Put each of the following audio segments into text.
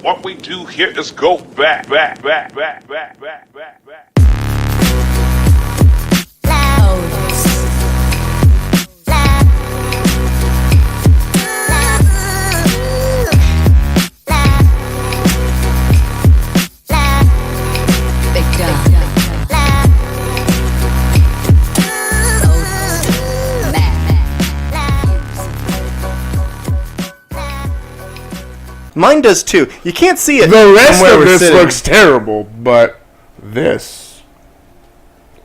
What we do here is go back. Mine does too. You can't see it. The rest from where of we're this sitting. looks terrible, but this,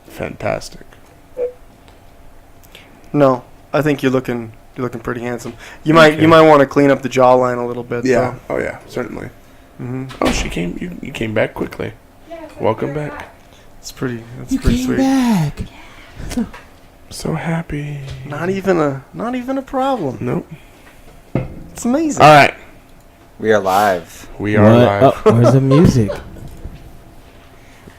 fantastic. No, I think you're looking pretty handsome. You might want to clean up the jawline a little bit. Yeah. Though. Oh yeah, certainly. Mm-hmm. Oh, she came. You came back quickly. Welcome back. It's pretty. That's You pretty came sweet. back. So happy. Not even a problem. Nope. It's amazing. All right. We are live. We are live. Oh, where's the music?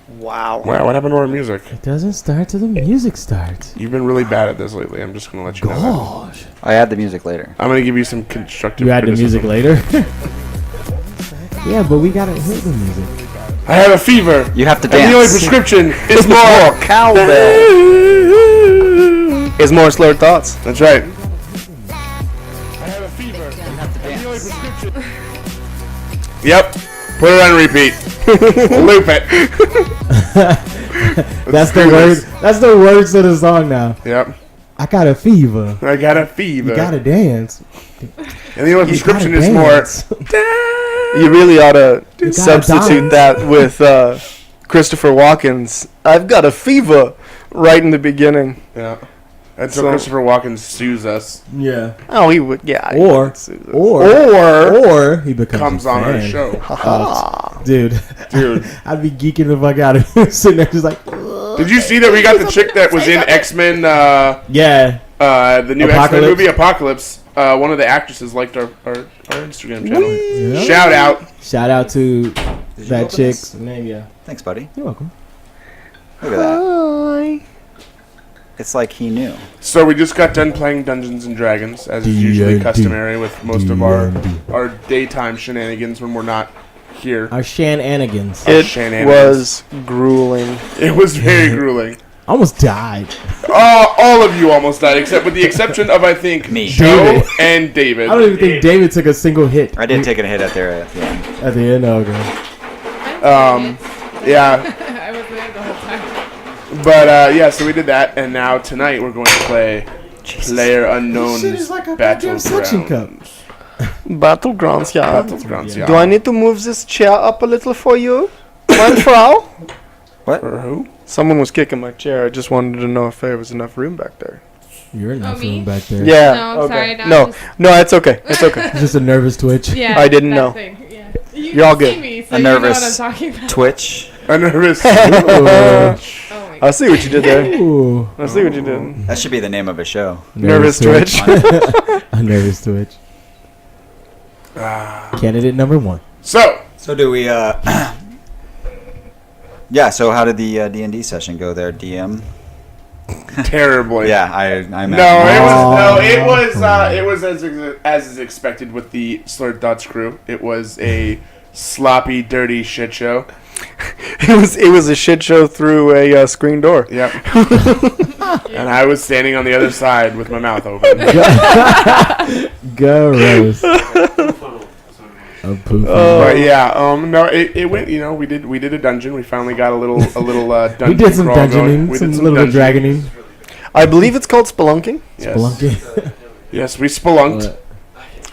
Wow. Wow, what happened to our music? It doesn't start till the music starts. You've been really bad at this lately. I'm just gonna let you know that. Gosh. I add the music later. I'm gonna give you some constructive. You add the music criticism. later? Yeah, but we gotta hear the music. I have a fever. You have to And the only dance. prescription is more Cowbell. Is more slurred thoughts. That's right. I have a fever. And the only prescription. Yep. Put it on repeat. Loop it. That's the words. That's the words to the song now. Yep. I got a fever. I got a fever. You gotta dance. And the only prescription gotta is more. dance. You really ought to gotta substitute dance. that with Christopher Walken's "I've Got a Fever" right in the beginning. Yeah. And so So- Christopher Walken sues us. Yeah. Oh, he would. Yeah. he Or would sue this. or he becomes Comes a on our fan. show. Dude. Dude. I'd be geeking the fuck out of him, sitting there just like, Did you see that we got the chick that was in X-Men, yeah. the new X-Men Apocalypse? movie, Apocalypse? One of the actresses liked our Instagram channel. Yeah. Shout out. Shout out to Did you that open chick's this? name, yeah. Thanks, buddy. You're welcome. Look at that. Hi. It's like he knew. So we just got done playing Dungeons and Dragons, as is usually D&D. customary with most of our D&D. daytime shenanigans when we're not here. Our shenanigans. Our It shenanigans. was grueling. It was very grueling. Almost died. All of you almost died, except with the exception of I think Me. Joe David. and David. I don't even think David took a single hit I did take a hit at there at the end. at the end. Okay. Yeah, I was there the whole time. but yeah, so we did that, and now tonight we're going to play Player Unknown's This shit is like a goddamn suction cup. Battlegrounds. Battlegrounds, yeah. Battlegrounds, Yeah. yeah. Do I need to move this chair up a little for you, mein Frau? For who? Someone was kicking my chair. I just wanted to know if there was enough room back there. You're enough me? room back there. Yeah. No, I'm okay. sorry, no, No, just- no, it's okay. It's okay. It's just a nervous twitch. Yeah, I didn't that know. Thing. Yeah. You're all can see good. Me, so A you know nervous what I'm talking about. Twitch. A nervous. Ooh. Oh my I see what you did there. Ooh. I see what you did. That should be the name of a show. Nervous twitch. A nervous twitch. Candidate number 1. So, So do we, yeah, so how did the D&D session go there, DM? terribly. Yeah, I imagine. No, it was as is expected with the Slurred Thoughts crew. It was a sloppy, dirty shit show. It was a shit show through a screen door. Yep. And I was standing on the other side with my mouth open. Go Rose. A poof. But yeah, no, it went. You know, we did a dungeon. We finally got a little dungeon. We did some crawl going. dungeoning, We some did little bit of dungeoning. dragoning. I believe it's called spelunking. Yes. Spelunking. Yes, we spelunked.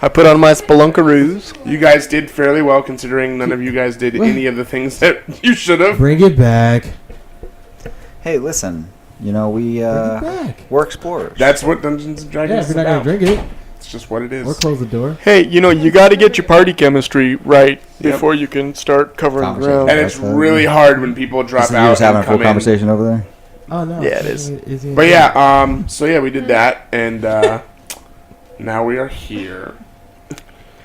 I put on my spelunkaroos. You guys did fairly well considering none of you guys did any of the things that you should have. Bring it back. Hey, listen. You know, Bring it back. we're explorers. That's what Dungeons and Yeah, Dragons if is you're not about. gonna drink it, It's just what it is. or close the door. Hey, you got to get your party chemistry right before you can start covering Conversation. ground. And it's really hard when people drop You out was having and a full come in. conversation over there? Oh no. Yeah, it is. But yeah, so yeah, we did that, and now we are here.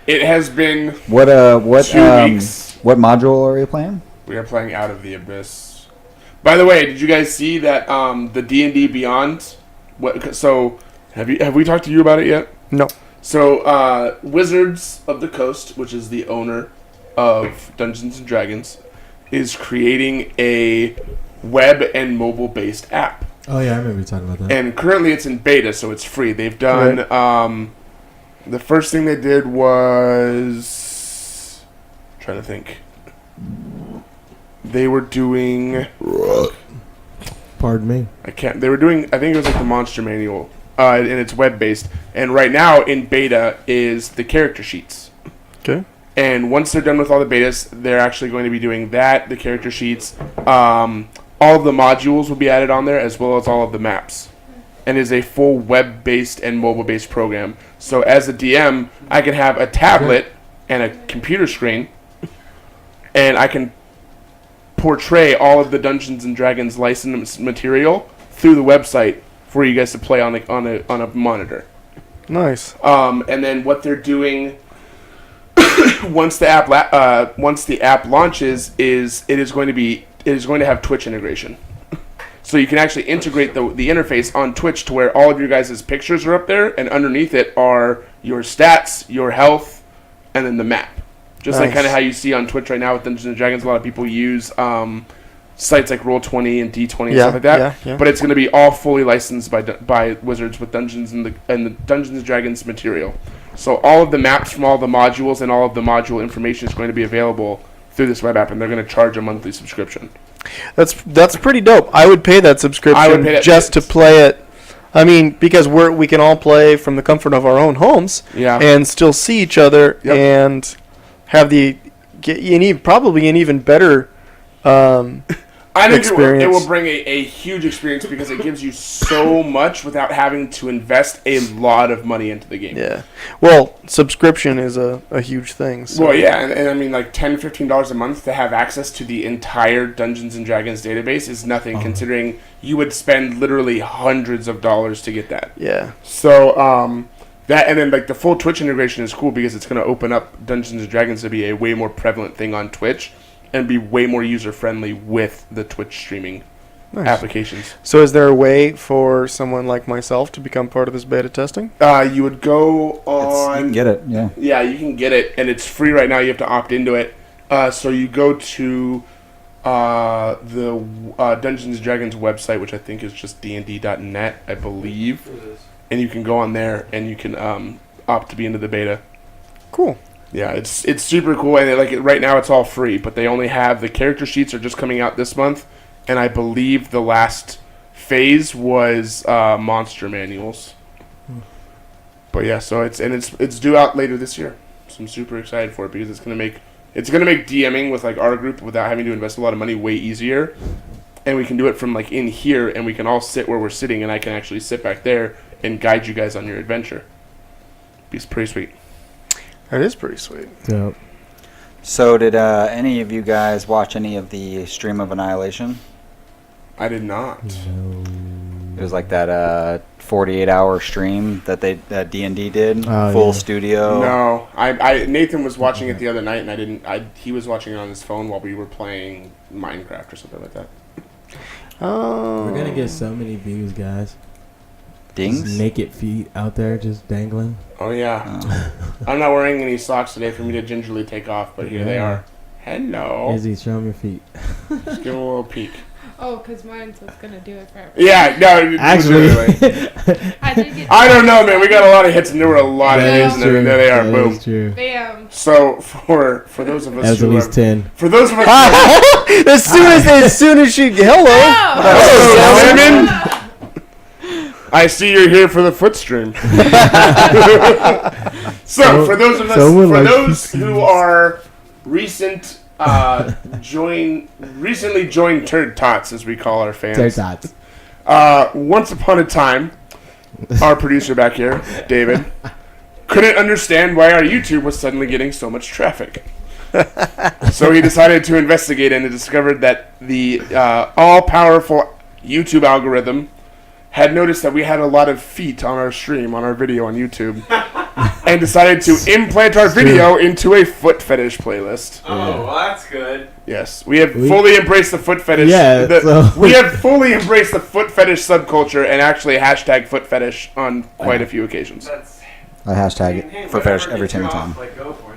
It has been What 2 weeks. what module are you playing? We are playing Out of the Abyss. By the way, did you guys see that the D&D Beyond? So have we talked to you about it yet? No. So Wizards of the Coast, which is the owner of Dungeons and Dragons is creating a web and mobile based app. Oh yeah, I remember you talking about that. And currently it's in beta, so it's free. They've done the first thing they did was trying to think. They were doing Pardon me. they were doing, I think it was like the monster manual. And it's web based. And right now in beta is the character sheets. Okay. And once they're done with all the betas, they're actually going to be doing that, the character sheets. All of the modules will be added on there, as well as all of the maps. And is a full web-based and mobile-based program. So as a DM, I can have a tablet and a computer screen, and I can portray all of the Dungeons and Dragons licensed material through the website for you guys to play on a monitor. Nice. And then what they're doing once the app launches is it is going to have Twitch integration. So you can actually integrate the interface on Twitch to where all of your guys' pictures are up there, and underneath it are your stats, your health, and then the map. Just like kind of how you see on Twitch right now with Dungeons & Dragons, a lot of people use sites like Roll20 and D20 and stuff like that. Yeah. But it's going to be all fully licensed by Wizards with Dungeons and the Dungeons & Dragons material. So all of the maps from all the modules and all of the module information is going to be available through this web app, and they're going to charge a monthly subscription. That's pretty dope. I would pay that subscription just to play it. I mean, because we can all play from the comfort of our own homes, and still see each other, and have probably an even better I think experience. it will bring a huge experience because it gives you so much without having to invest a lot of money into the game. Yeah. Well, subscription is a huge thing. So. Well, yeah, and I mean, like $10, $15 a month to have access to the entire Dungeons & Dragons database is nothing, considering you would spend literally hundreds of dollars to get that. Yeah. So, that, and then like the full Twitch integration is cool because it's going to open up Dungeons & Dragons to be a way more prevalent thing on Twitch and be way more user-friendly with the Twitch streaming applications. So is there a way for someone like myself to become part of this beta testing? You would go on... You can get it, yeah. Yeah, you can get it, and it's free right now. You have to opt into it. So you go to the Dungeons & Dragons website, which I think is just dnd.net, I believe. And you can go on there, and you can opt to be into the beta. Cool. Yeah, it's super cool, and right now it's all free, but they only have the character sheets are just coming out this month, and I believe the last phase was monster manuals. But yeah, so it's due out later this year, so I'm super excited for it because it's gonna make DMing with like our group without having to invest a lot of money way easier, and we can do it from like in here, and we can all sit where we're sitting, and I can actually sit back there and guide you guys on your adventure. It's pretty sweet. That is pretty sweet. Yep. So did any of you guys watch any of the Stream of Annihilation? I did not. It was like that 48-hour stream that D&D did, full studio. No, Nathan was watching it the other night, and he was watching it on his phone while we were playing Minecraft or something like that. Oh. We're gonna get so many views, guys. Dings? Just naked feet out there just dangling. Oh yeah. I'm not wearing any socks today for me to gingerly take off, but here they are. Hello. Izzy, show them your feet. Just give them a little peek. Oh, because mine's what's going to do it forever. Yeah, no, Actually, I don't know, man. We got a lot of hits, and there were a lot of hits, and there they are. Boom. That is true. Bam. So for those of us That was at least 10. For those of us as soon as she hello, women. I see you're here for the foot stream. So for those of us, who are recently joined Turd Tots, as we call our fans. Turd Tots. Once upon a time, our producer back here, David, couldn't understand why our YouTube was suddenly getting so much traffic. So he decided to investigate and discovered that the all-powerful YouTube algorithm had noticed that we had a lot of feet on our stream, on our video on YouTube, and decided to implant our video into a foot fetish playlist. Oh, well, that's good. Yes, we have fully embraced the foot fetish. Yeah, we have fully embraced the foot fetish subculture and actually hashtag foot fetish on quite a few occasions. I hashtag it for every single time.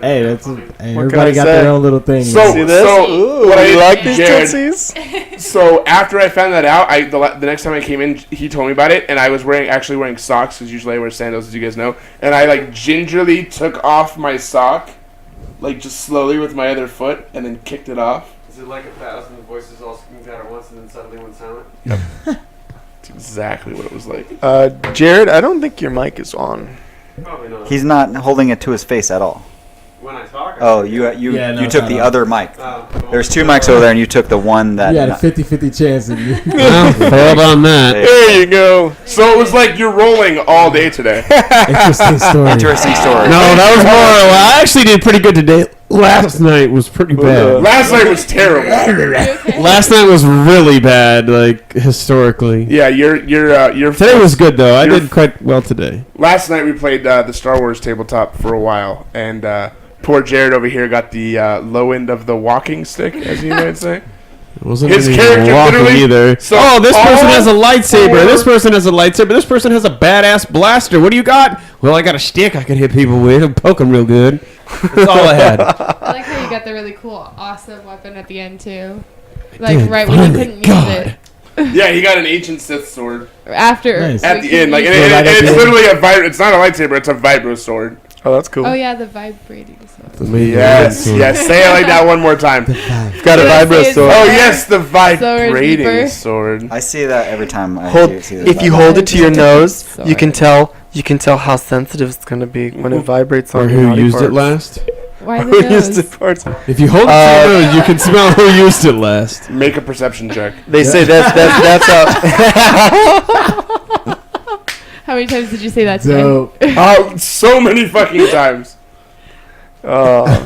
Hey, everybody can I got their say? own little thing. So, See this? Ooh, what I like these Jared, tootsies? So after I found that out, the next time I came in, he told me about it, and I was actually wearing socks because usually I wear sandals, as you guys know. And I like gingerly took off my sock, like just slowly with my other foot, and then kicked it off. Is it like 1,000 voices all screamed out at once and then suddenly went silent? That's exactly what it was like. Jared, I don't think your mic is on. Probably not. He's not holding it to his face at all. When I talk. Oh, you took the other mic. There's two mics over there, and you took the one that. You had a 50-50 chance. And Well, hold on that. There you go. So it was like you're rolling all day today. Interesting story. Interesting story. No, that was more. Well, I actually did pretty good today. Last night was pretty bad. Last night was terrible. Last night was really bad, like historically. Yeah, your Today was good though. I did quite well today. Last night we played the Star Wars tabletop for a while, and poor Jared over here got the low end of the walking stick, as you might say. It wasn't His any character walking literally- either. So Oh, this person has a lightsaber. four- This person has a lightsaber. This person has a badass blaster. What do you got? Well, I got a stick I can hit people with and poke them real good. That's all I had. I like how you got the really cool, awesome weapon at the end too. Like right when you Finally, couldn't God. use Yeah, he got an ancient Sith sword it. After. Nice. at we the end. couldn't Like, use and it. right at it's the end. literally a vibro. It's not a lightsaber. It's a vibro sword. Oh, that's cool. Oh yeah, the vibrating sword. Yes, yes. Say it like that one more time. Got a Did I vibro say it sword. Oh Yeah. yes, the vibrating deeper. sword. I see that every time I Hold, see this. if you hold it to your nose, Sorry. you can tell how sensitive it's gonna be when it vibrates on Or your who naughty used parts. it last? Why the Who nose? used it parts? If you hold it to your nose, you can smell who used it last. Make a perception check. They say that's how. How many times did you say that today? So, So many fucking times. What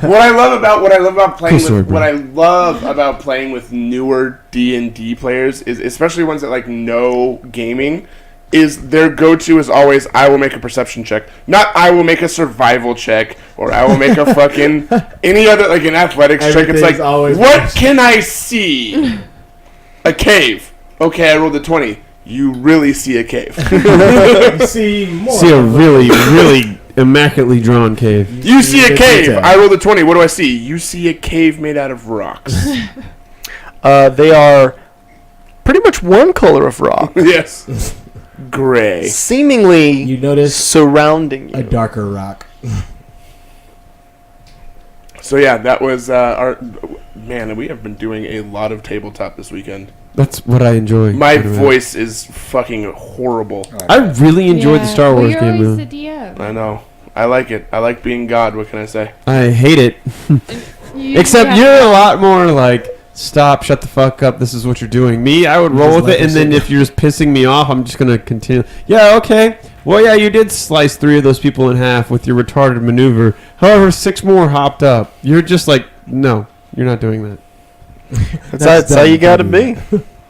I love about playing Cool sword, bro. what I love about playing with newer D&D players is, especially ones that like know gaming, is their go-to is always, I will make a perception check. Not I will make a survival check, or I will make a fucking any other, like an athletics check. It's Everything's like, always what perception. can I see? A cave. Okay, I rolled a 20. You really see a cave. you see more. See a really, really immaculately drawn cave. You see a Good cave. detail. I rolled a 20. What do I see? You see a cave made out of rocks. They are pretty much one color of rock, Yes. Gray. seemingly You notice surrounding you. a darker rock. So yeah, that was our man. We have been doing a lot of tabletop this weekend. That's what I enjoy. My by the way. voice is fucking horrible. I really enjoyed the Yeah. Star Wars you're game, always though. the DM. I know. I like it. I like being God. What can I say? I hate it. You Except have you're to- a lot more like, stop, shut the fuck up, this is what you're doing. Me, I would roll Just with let it, and this then in. if you're just pissing me off, I'm just going to continue. Yeah, okay. Well, yeah, you did slice 3 of those people in half with your retarded maneuver. However, 6 more hopped up. You're just like, no, you're not doing that. That's how you gotta be.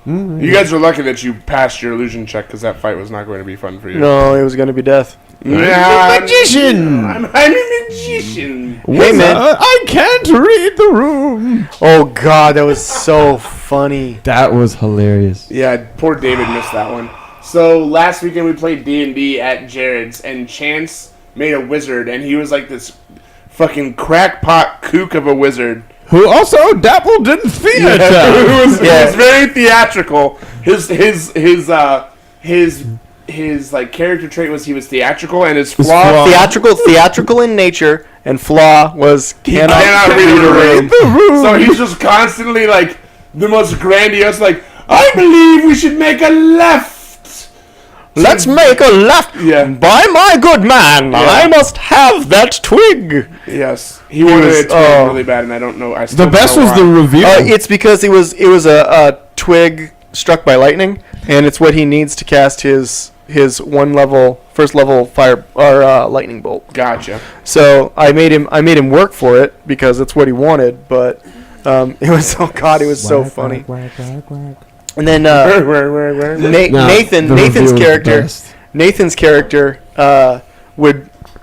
You guys are lucky that you passed your illusion check because that fight was not going to be fun for you. No, it was gonna be death. Nah, Magician! I'm a magician. Hey, man. I can't read the room. Oh God, that was so funny. That was hilarious. Yeah, poor David missed that one. So last weekend we played D&D at Jared's, and Chance made a wizard, and he was like this fucking crackpot kook of a wizard. Who also dabbled in theater. It was Yeah. very theatrical. His like character trait was he was theatrical, and his flaw. Theatrical in nature, and flaw was Cannot read a room. So he's just constantly like the most grandiose, like, I believe we should make a left. Let's make a left. Yeah. By my good man, Yeah. I must have that twig. Yes, he wanted was- it to oh. really bad, and I don't know. I still The don't best know was why. the reveal. It's because it was a twig struck by lightning, and it's what he needs to cast his first level fire or lightning bolt. Gotcha. So I made him work for it because that's what he wanted. But it was it was so funny. And then Where? No, Nathan's the reveal was the character. best. Nathan's character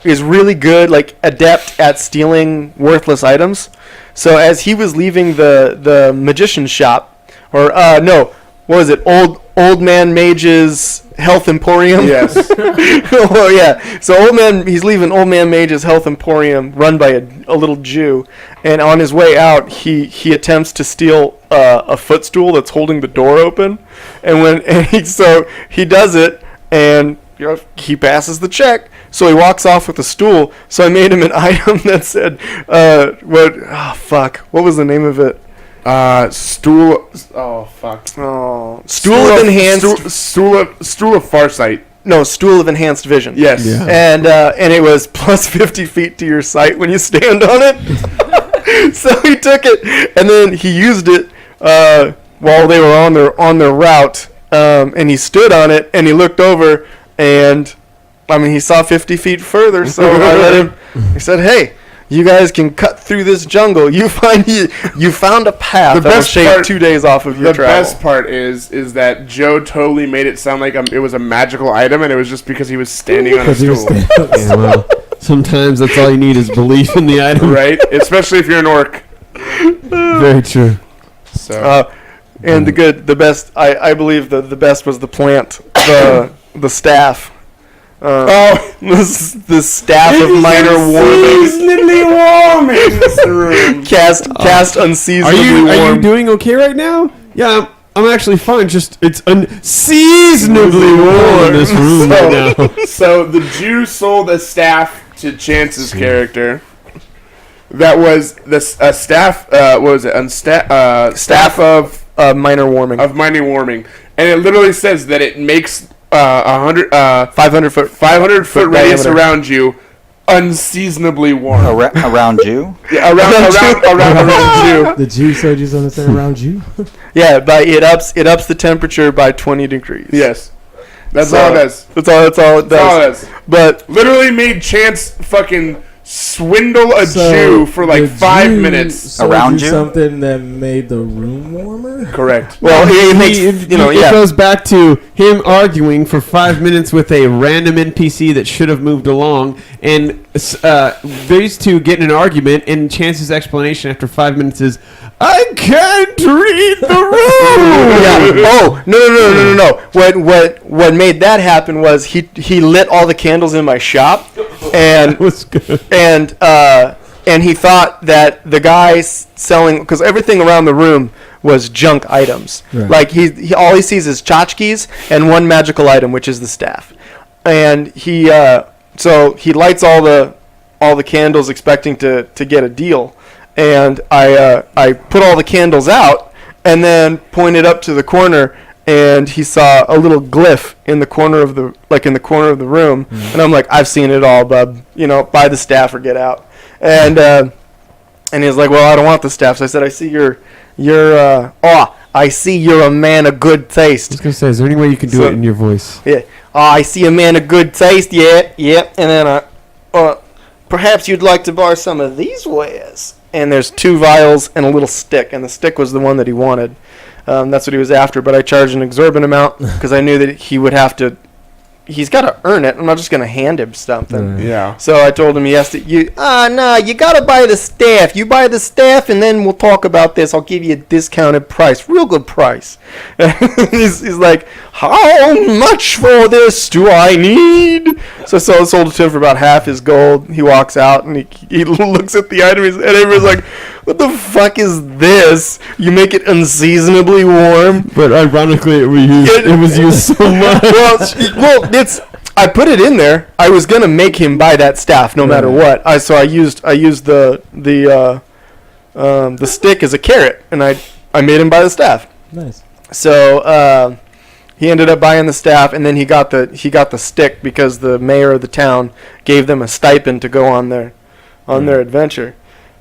is really good, like adept at stealing worthless items. So as he was leaving the magician's shop, or what was it? Old man mage's Health Emporium. Yes. Oh yeah. So he's leaving Old Man Mage's Health Emporium, run by a little Jew, and on his way out, he attempts to steal a footstool that's holding the door open, so he does it, and he passes the check. So he walks off with the stool. So I made him an item that said, what was the name of it? Stool. Oh fuck. Oh, stool of enhanced. Stool of farsight. No, stool of enhanced vision. Yes. Yeah. And it was plus 50 feet to your sight when you stand on it. So he took it and then he used it while they were on their route. And he stood on it and he looked over and he saw 50 feet further. So I let him. He said, "Hey, you guys can cut through this jungle. You found a path that will shave 2 days off of your travel." The best part is that Joe totally made it sound like it was a magical item, and it was just because he was standing on a stool. Yeah, well, sometimes that's all you need is belief in the item. Right? Especially if you're an orc. Very true. So. And the best, I believe the best was the plant, the staff. The staff of minor warming. Unseasonably warm in this room. Cast unseasonably warm. Are you doing okay right now? Yeah, I'm actually fine. Just it's unseasonably warm in this room right now. So the Jew sold a staff to Chance's character. That was a staff. What was it? Staff of minor warming. Of minor warming, and it literally says that it makes 500 foot radius around you unseasonably warm. Around you? Yeah, around you. The Jew sold you something around you? Yeah, it ups the temperature by 20 degrees. Yes. That's all it does. That's all it does. But literally made Chance fucking swindle a Jew for like 5 minutes. Around you? Something that made the room warmer? Correct. Well, it goes back to him arguing for 5 minutes with a random NPC that should have moved along, and these two get in an argument, and Chance's explanation after 5 minutes is, "I can't read the room." Yeah. Oh, no. What made that happen was he lit all the candles in my shop, and That was good. And he thought that the guy selling, because everything around the room was junk items. Right. Like he all he sees is tchotchkes and one magical item, which is the staff. And so he lights all the candles, expecting to get a deal. And I put all the candles out and then pointed up to the corner, and he saw a little glyph in the corner of the room. Mm. And I'm like, "I've seen it all, bub. Buy the staff or get out." And he was like, "Well, I don't want the staff." So I said, "I see I see you're a man of good taste." I was gonna say, is there any way you can do it in your voice? Yeah. "I see a man of good taste. Yeah. And then perhaps you'd like to borrow some of these wares." And there's 2 vials and a little stick, and the stick was the one that he wanted. That's what he was after, but I charged an exorbitant amount because I knew that he would have to. He's got to earn it. I'm not just going to hand him something. Yeah. So I told him you got to buy the staff. You buy the staff, and then we'll talk about this. I'll give you a discounted price, real good price. he's like, "How much for this do I need?" So I sold it to him for about half his gold. He walks out, and he looks at the item, and everyone's like, "What the fuck is this? You make it unseasonably warm?" But ironically, it was used so much. Well, I put it in there. I was gonna make him buy that staff no matter what. So I used the stick as a carrot, and I made him buy the staff. Nice. So he ended up buying the staff, and then he got the stick because the mayor of the town gave them a stipend to go on their adventure.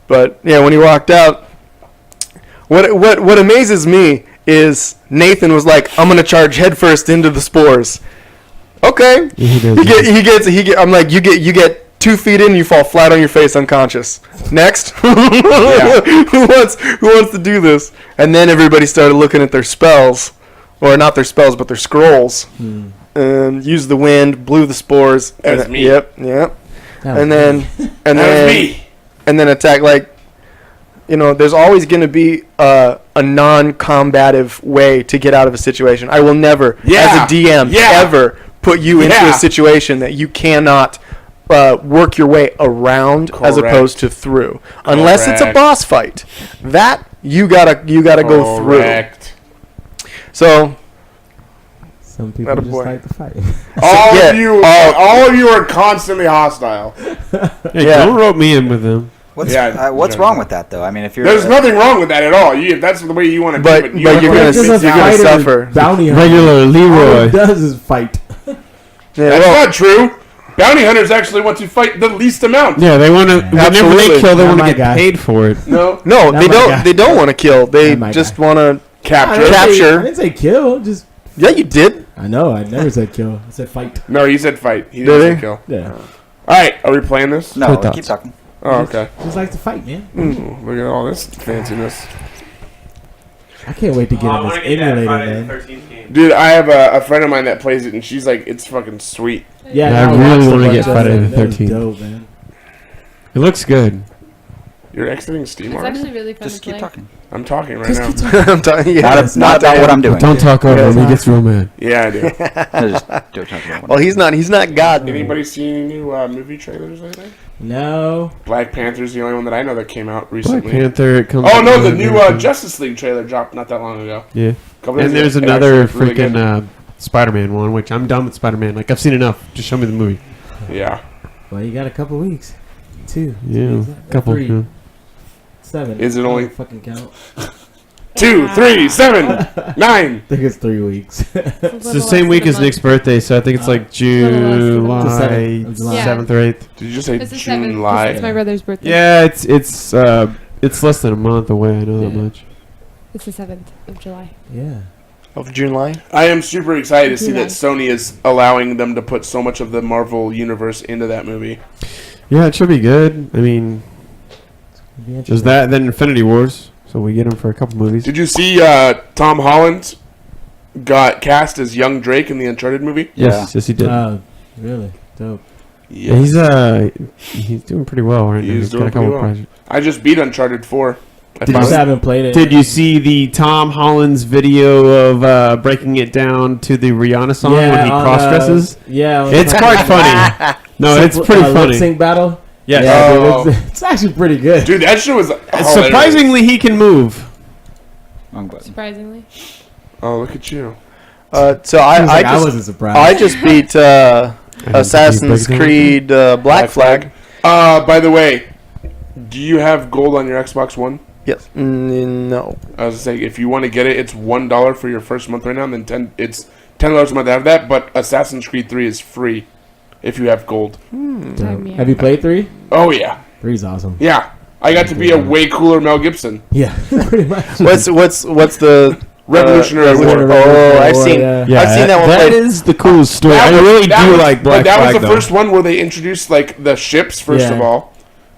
But yeah, when he walked out, what amazes me is Nathan was like, "I'm gonna charge headfirst into the spores." Okay. I'm like, you get 2 feet in, you fall flat on your face, unconscious. Next. Who wants to do this? And then everybody started looking at their spells, or not their spells, but their scrolls, and used the wind, blew the spores. That was me. Yep. And then attack, like, there's always going to be a a non-combative way to get out of a situation. I will never, as a DM, ever put you into a situation that you cannot work your way around as opposed to through. Unless it's a boss fight. That you gotta go through. So some people just like to fight. All of you are constantly hostile. Hey, don't rope me in with them. What's wrong with that, though? I mean, if you're there's nothing wrong with that at all. If that's the way you want to do it, but you're gonna suffer. Bounty Regular Leroy. All it does is fight. That's not true. Bounty hunters actually want to fight the least amount. Yeah, they want to. Whenever they kill, they want to get paid for it. No, they don't. They don't want to kill. They just want to capture. I didn't say kill. Just yeah, you did. I know. I never said kill. I said fight. No, he said fight. He didn't say kill. Yeah. All right, are we playing this? No, keep talking. Oh, okay. Just like to fight, man. Look at all this fanciness. I can't wait to get on this emulator, man. Dude, I have a friend of mine that plays it, and she's like, it's fucking sweet. Yeah, I really want to get Friday the 13th. Dope, man. It looks good. You're exiting Steam. It's actually really fun Just to play. keep talking. I'm talking right now. I'm talking. Yeah, Not about what I'm doing. Don't talk over him. He gets real mad. Yeah, I do. Just don't talk about what Well, he's not God. Anybody seen any new movie trailers lately? No. Black Panther's the only one that I know that came out recently. Black Panther. It comes Oh no, the new Justice League trailer dropped not that long ago. Yeah. And there's another freaking Spider-Man one, which I'm done with Spider-Man. Like, I've seen enough. Just show me the movie. Yeah. Well, you got a couple weeks. 2. Yeah, couple. 3. Yeah. 7. Is it only fucking count? 2, 3, 7, 9. I think it's 3 weeks. It's the same week as Nick's birthay, so I think it's like July 7th or 8th. Did you just say It's the 7th. July? It's my brother's birthday. Yeah, it's less than a month away. I know that much. It's the 7th of July. Yeah. Of July. I am super excited to see that Sony is allowing them to put so much of the Marvel universe into that movie. Yeah, it should be good. I mean, there's that, then Infinity Wars, so we get him for a couple movies. Did you see Tom Holland got cast as young Drake in the Uncharted movie? Yes, he did. Really? Dope. Yeah, he's doing pretty well right now. He's doing got a couple pretty well. projects. I just beat Uncharted 4. I haven't played it. Did you see the Tom Holland's video of breaking it down to the Rihanna song when he cross-dresses? Yeah. It's quite funny. No, it's pretty funny. Lip-sync battle? Yes. Yeah, dude, it's actually pretty good. Dude, that shit was surprisingly, he can move. Surprisingly. Oh, look at you. So I wasn't surprised. I just beat Assassin's Creed Black Flag. By the way, do you have gold on your Xbox One? Yes. No. I was saying, if you want to get it, it's $1 for your first month right now, and then it's $10 a month after that. But Assassin's Creed 3 is free if you have gold. Have you played 3? Oh yeah, 3's awesome. Yeah, I got to be a way cooler Mel Gibson. Yeah, pretty much. What's the Revolutionary War? Oh, I've seen that one. That is the coolest story. I really do like Black Flag. That was the first one where they introduced like the ships. First of all,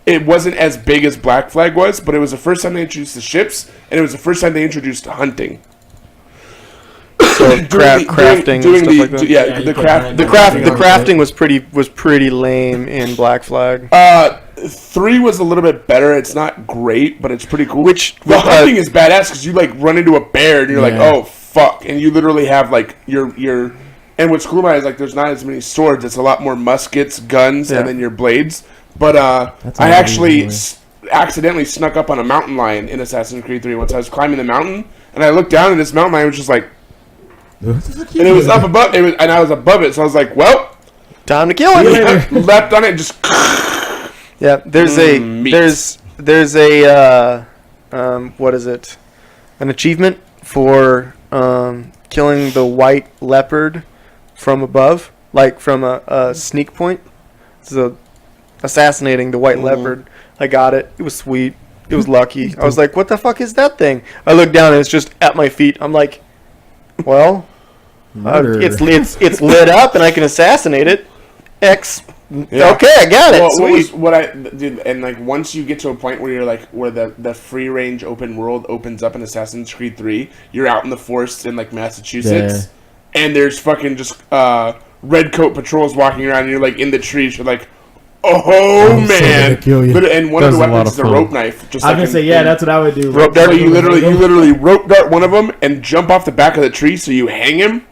it wasn't as big as Black Flag was, but it was the first time they introduced the ships, and it was the first time they introduced hunting. So crafting and stuff like that. The crafting was pretty lame in Black Flag. 3 was a little bit better. It's not great, but it's pretty cool. The hunting is badass because you like run into a bear and you're like, oh fuck, and you literally have like your. And what's cool about it is like there's not as many swords. It's a lot more muskets, guns, and then your blades. But I actually accidentally snuck up on a mountain lion in Assassin's Creed 3 once. I was climbing the mountain and I looked down and this mountain lion was just like. And it was up above it, and I was above it, so I was like, "Well, time to kill it." I leapt on it, and just yeah. There's a what is it? An achievement for killing the white leopard from above, like from a sneak point. So assassinating the white leopard. I got it. It was sweet. It was lucky. I was like, "What the fuck is that thing?" I looked down, and it's just at my feet. I'm like. Well, it's lit up and I can assassinate it. Yeah. Okay, I got it. Sweet. What I did, and like once you get to a point where you're like where the free range open world opens up in Assassin's Creed 3, you're out in the forest in like Massachusetts, and there's fucking just red coat patrols walking around, and you're like in the trees. You're like, Oh man! Kill you. And one of the weapons is a rope knife. I was gonna say, that's what I would do. Rope dart. So you literally rope dart one of them and jump off the back of the tree. So you hang him,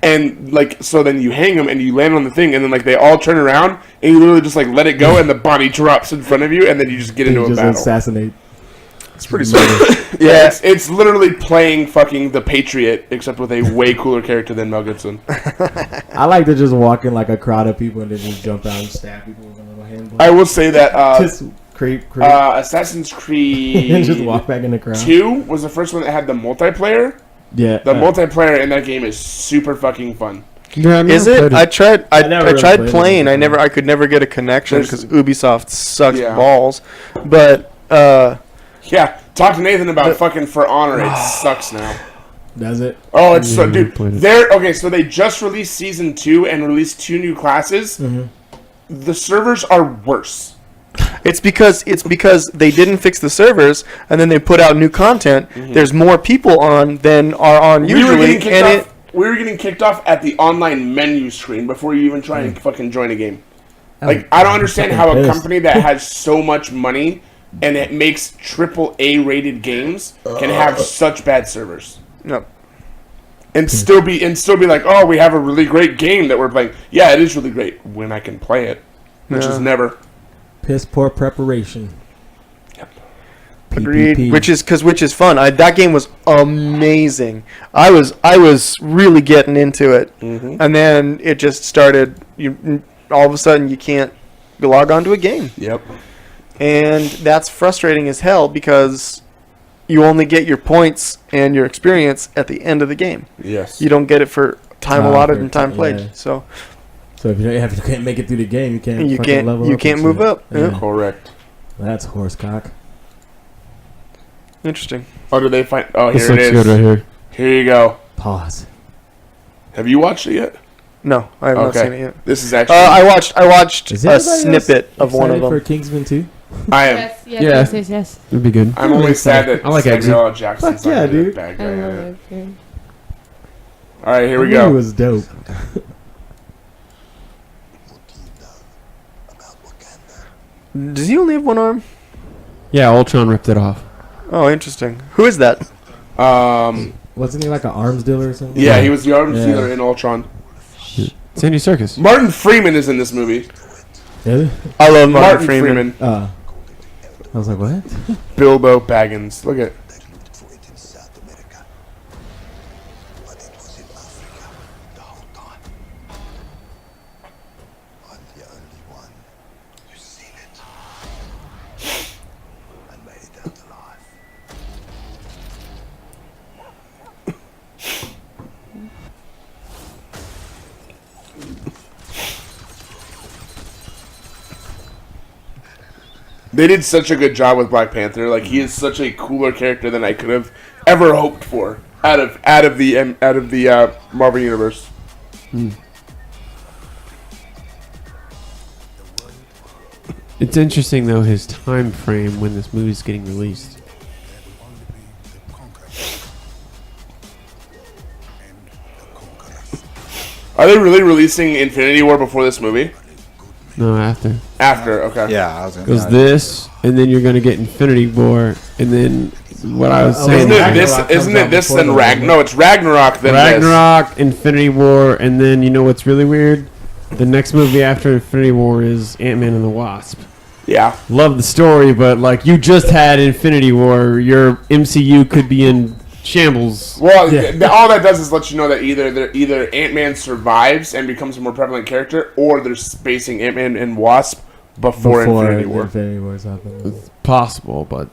and so then you hang him and you land on the thing, and then they all turn around and you literally just let it go, and the body drops in front of you, and then you just get into a battle. Assassinate. It's pretty sweet. Yeah, it's literally playing fucking The Patriot, except with a way cooler character than Mel Gibson. I like to just walk in a crowd of people and then just jump out and stab people with a little handle. I will say that just creep. Assassin's Creed and just walk back in the crowd. 2 was the first one that had the multiplayer. Yeah, the multiplayer in that game is super fucking fun. Yeah, is it? I tried playing. It. I could never get a connection because Ubisoft sucks balls. But yeah, talk to Nathan about fucking For Honor. It sucks now. Does it? Oh, it's so, dude. So they just released season 2 and released 2 new classes. Mm-hmm. The servers are worse. It's because they didn't fix the servers, and then they put out new content. Mm-hmm. There's more people on than are on usually, we were getting kicked off at the online menu screen before you even try and fucking join a game. I don't understand how a company that has so much money and it makes AAA rated games can have such bad servers. No. And still be like, oh, we have a really great game that we're playing. Yeah, it is really great when I can play it, which is never. Piss poor preparation. Yep. Agreed. Which is fun. That game was amazing. I was really getting into it, and then it just started. All of a sudden you can't log onto a game. Yep. And that's frustrating as hell because you only get your points and your experience at the end of the game. Yes. You don't get it for time allotted and time played. Yeah. So if you can't make it through the game, you can't level up. You can't move up. Yeah. Correct. That's horsecock. Interesting. Oh, did they find? Oh, here it is. Good right here. Here you go. Pause. Have you watched it yet? No, I have not seen it yet. This is actually. I watched a snippet of one of them. For Kingsman 2? I am. Yes. It'd be good. I'm only sad that I like Samuel L. Jackson's not a bad guy. I love it, dude. All right, here we go. It was dope. Does he only have one arm? Yeah, Ultron ripped it off. Oh, interesting. Who is that? Wasn't he like an arms dealer or something? Yeah, he was the arms dealer in Ultron. Sandy Circus. Martin Freeman is in this movie. Really? I love Martin Freeman. I was like, what? Bilbo Baggins. Look at. They did such a good job with Black Panther. Like, he is such a cooler character than I could have ever hoped for out of the Marvel universe. It's interesting though his time frame when this movie's getting released. Are they really releasing Infinity War before this movie? No, after. After, okay. Yeah, I was going to say. This, and then you're going to get Infinity War, and then what I was saying. Isn't it this then Ragnarok? No, it's Ragnarok then Ragnarok, Infinity War, and then you know what's really weird? The next movie after Infinity War is Ant-Man and the Wasp. Yeah. Love the story, but like you just had Infinity War, your MCU could be in shambles. Well, all that does is let you know that either Ant-Man survives and becomes a more prevalent character, or they're spacing Ant-Man and Wasp before Infinity War. Infinity War's happening. It's possible, but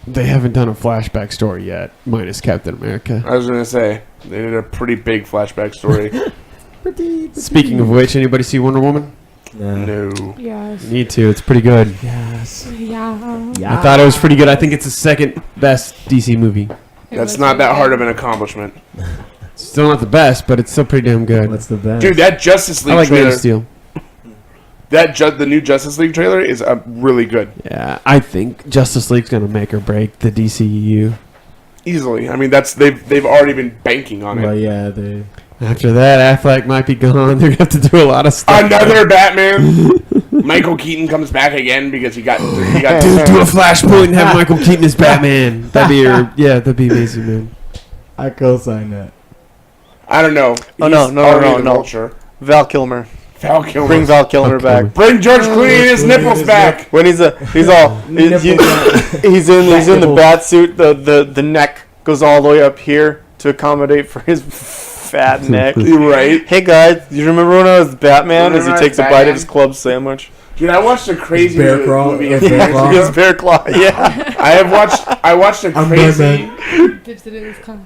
they haven't done a flashback story yet, minus Captain America. I was gonna say they did a pretty big flashback story. Speaking of which, anybody see Wonder Woman? No. Yes. You need to. It's pretty good. Yes. Yeah. I thought it was pretty good. I think it's the second best DC movie. That's not that hard of an accomplishment. Still not the best, but it's still pretty damn good. What's the best? Dude, that Justice League I like trailer. Man of Steel. The new Justice League trailer is really good. Yeah, I think Justice League's gonna make or break the DCEU. Easily. I mean, they've already been banking on it. Well, yeah, they. After that, Affleck might be gone. They're gonna have to do a lot of stuff. Another Batman. Michael Keaton comes back again because he got Dude, do a Flashpoint and have Michael Keaton as Batman. That'd be amazing, man. I co-sign that. I don't know. Oh, no. Vulture. Val Kilmer. Val Kilmer. Bring Val Kilmer back. Bring George Clooney and his nipples back. When he's in the bat suit, the neck goes all the way up here to accommodate for his fat neck. Right. Hey guys, you remember when I was Batman? As he takes a bite of his club sandwich. Dude, I watched a crazy movie. His bear claw. Yeah. I watched a crazy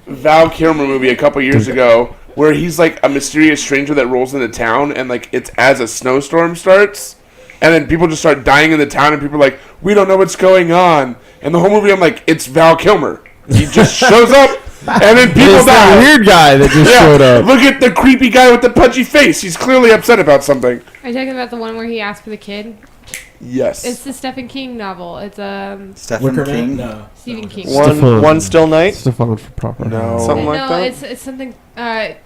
Val Kilmer movie a couple years ago where he's like a mysterious stranger that rolls into town, and like it's as a snowstorm starts, and then people just start dying in the town, and people are like, we don't know what's going on, and the whole movie I'm like, it's Val Kilmer. He just shows up, and then people die. That weird guy that just showed up. Look at the creepy guy with the pudgy face. He's clearly upset about something. Are you talking about the one where he asked for the kid? Yes. It's the Stephen King novel. It's Stephen King? No. Stephen King. One Still Night? Stefan for proper. No. Something like that? No, it's something.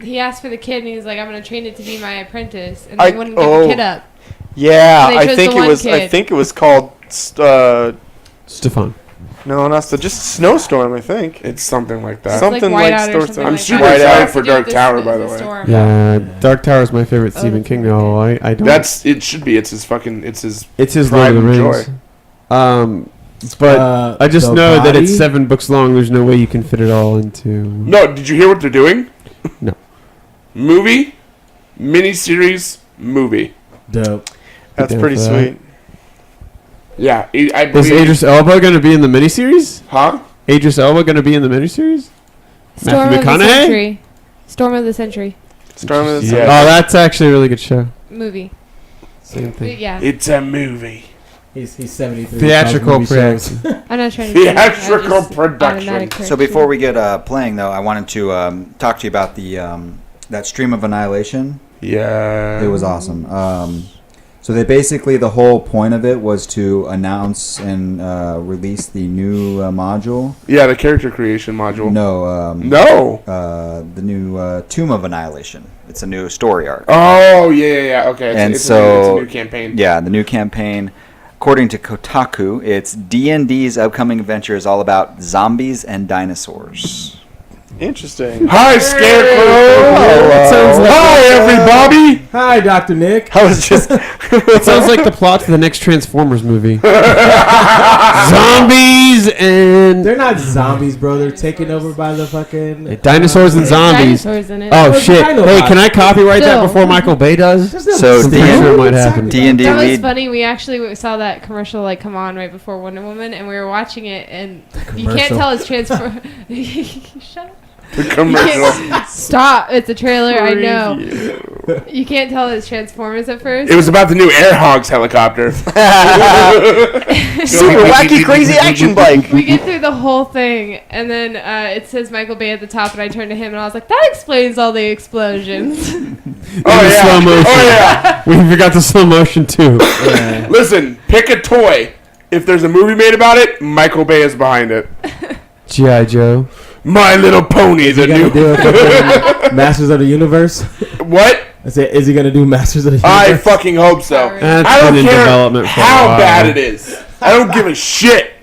He asked for the kid, and he's like, "I'm going to train it to be my apprentice," and they wouldn't give the kid up. Yeah, So I think it was called. Stefan. No, not just Snowstorm. I think It's something like that. something like Snowstorm. I'm super excited for Dark Tower, by the way. Yeah, Dark Tower is my favorite Stephen King novel. I don't. It should be. It's his Lord Lord of the pride and Rings. But I just know that it's 7 books long. There's no way you can fit it all into. No, did you hear what they're doing? No. Movie, miniseries, movie. Dope. That's pretty sweet. Yeah, I Is believe. Idris Elba going to be in the miniseries? Huh? Idris Elba going to be in the miniseries? Storm Matthew of the McConaughey? Century. Storm of the Century Storm of the Yeah. Oh, that's actually a really good show. movie. Same thing. Yeah. It's a movie. He's 73. Theatrical movie shows. production. I'm not trying to Theatrical production. So before we get playing, though, I wanted to talk to you about the that stream of Annihilation. Yeah. It was awesome. So they basically, the whole point of it was to announce and release the new module. Yeah, the character creation module. No. The new Tomb of Annihilation. It's a new story arc. Oh, yeah. Okay. It's a new campaign. Yeah, the new campaign. According to Kotaku, it's D&D's upcoming adventure is all about zombies and dinosaurs. Interesting. Hi, Scarecrow. Hi, everybody. Hi, Dr. Nick. I was just. It sounds like the plot to the next Transformers movie. Zombies and... They're not zombies, bro. They're taken over by the fucking... Dinosaurs and zombies. Dinosaurs in it. Oh, shit. Hey, can I copyright that Still. before Michael Bay does? So I'm pretty sure it might happen. D&D That was lead. funny. We actually saw that commercial like come on right before Wonder Woman, and we were watching it, and you can't tell it's transform. Shut up. The commercial. Stop! It's a trailer. I know. You can't tell it's Transformers at first. It was about the new Air Hogs helicopter. Super wacky, crazy action bike. We get through the whole thing, and then it says Michael Bay at the top, and I turned to him, and I was like, "That explains all the explosions." Slow motion. Oh, yeah. We forgot the slow motion, too. Listen, pick a toy. If there's a movie made about it, Michael Bay is behind it. G.I. Joe. My Little Pony, the new... Masters of the Universe? What? I said, is he going to do Masters of the I Universe? fucking hope so. That's I don't been in care development for a how while. bad it is. I don't give a shit.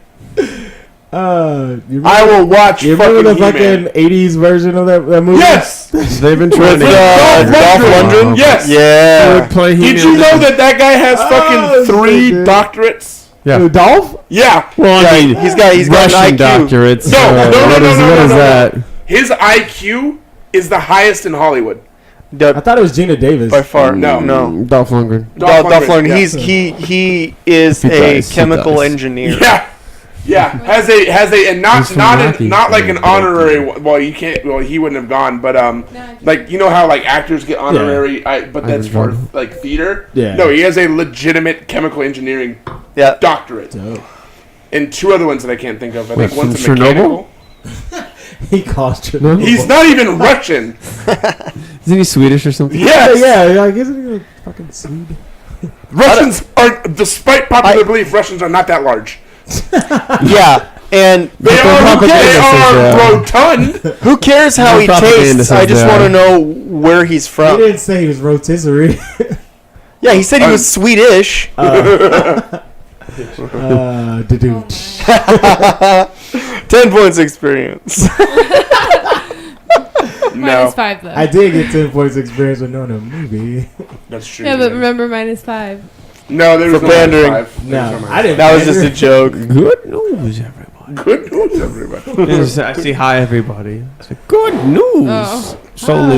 I will watch You fucking remember the He-Man. fucking 80s version of that movie? Yes! They've been trying to... Dolph Lundgren? Yes! Yeah. Play Did you know that guy has fucking 3 doctorates? Yeah. Dolph? Yeah. Well, I mean, he's got Russian an IQ. doctorates. No, What is that? His IQ is the highest in Hollywood. I thought it was Gina Davis. By far. No. Dolph Lundgren. Dolph Lundgren. yeah. He is a chemical engineer. Yeah. Has a and not He's from Rocky. not like an honorary. Well, you can't. Well, he wouldn't have gone. But like you know how like actors get honorary, but that's for like theater. Yeah. No, he has a legitimate chemical engineering doctorate. Dope. And 2 other ones that I can't think of. I Wait, think one's a from mechanical. He calls Chernobyl. He's not even Russian. Isn't he Swedish or something? Yes. Yeah, like, isn't he a fucking Swede? Russians are, despite popular belief, Russians are not that large. Yeah, and They are rotund. who cares how he propaganda tastes? says I just they want are. to know where he's He from. didn't say he was rotisserie. Yeah, he said he was Swedish. 10 points experience. -5 though. I did get 10 points experience with knowing a movie. That's true. Yeah, but remember -5. No, there was For no pandering. -5. No, I didn't. That was just a joke. Good news, everybody. Good news, everybody. I see hi, everybody. It's like, good news. Oh. So we're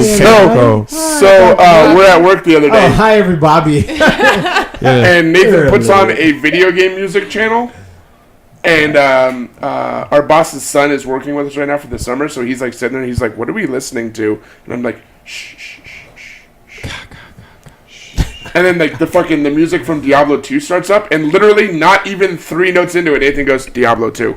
at work the other day, hi everybody. and Nathan puts on a video game music channel, and our boss's son is working with us right now for the summer, so he's like sitting there and he's like, what are we listening to? And I'm like, shh, shh, shh, shh. And then like the music from Diablo 2 starts up, and literally not even 3 notes into it, Nathan goes, Diablo 2.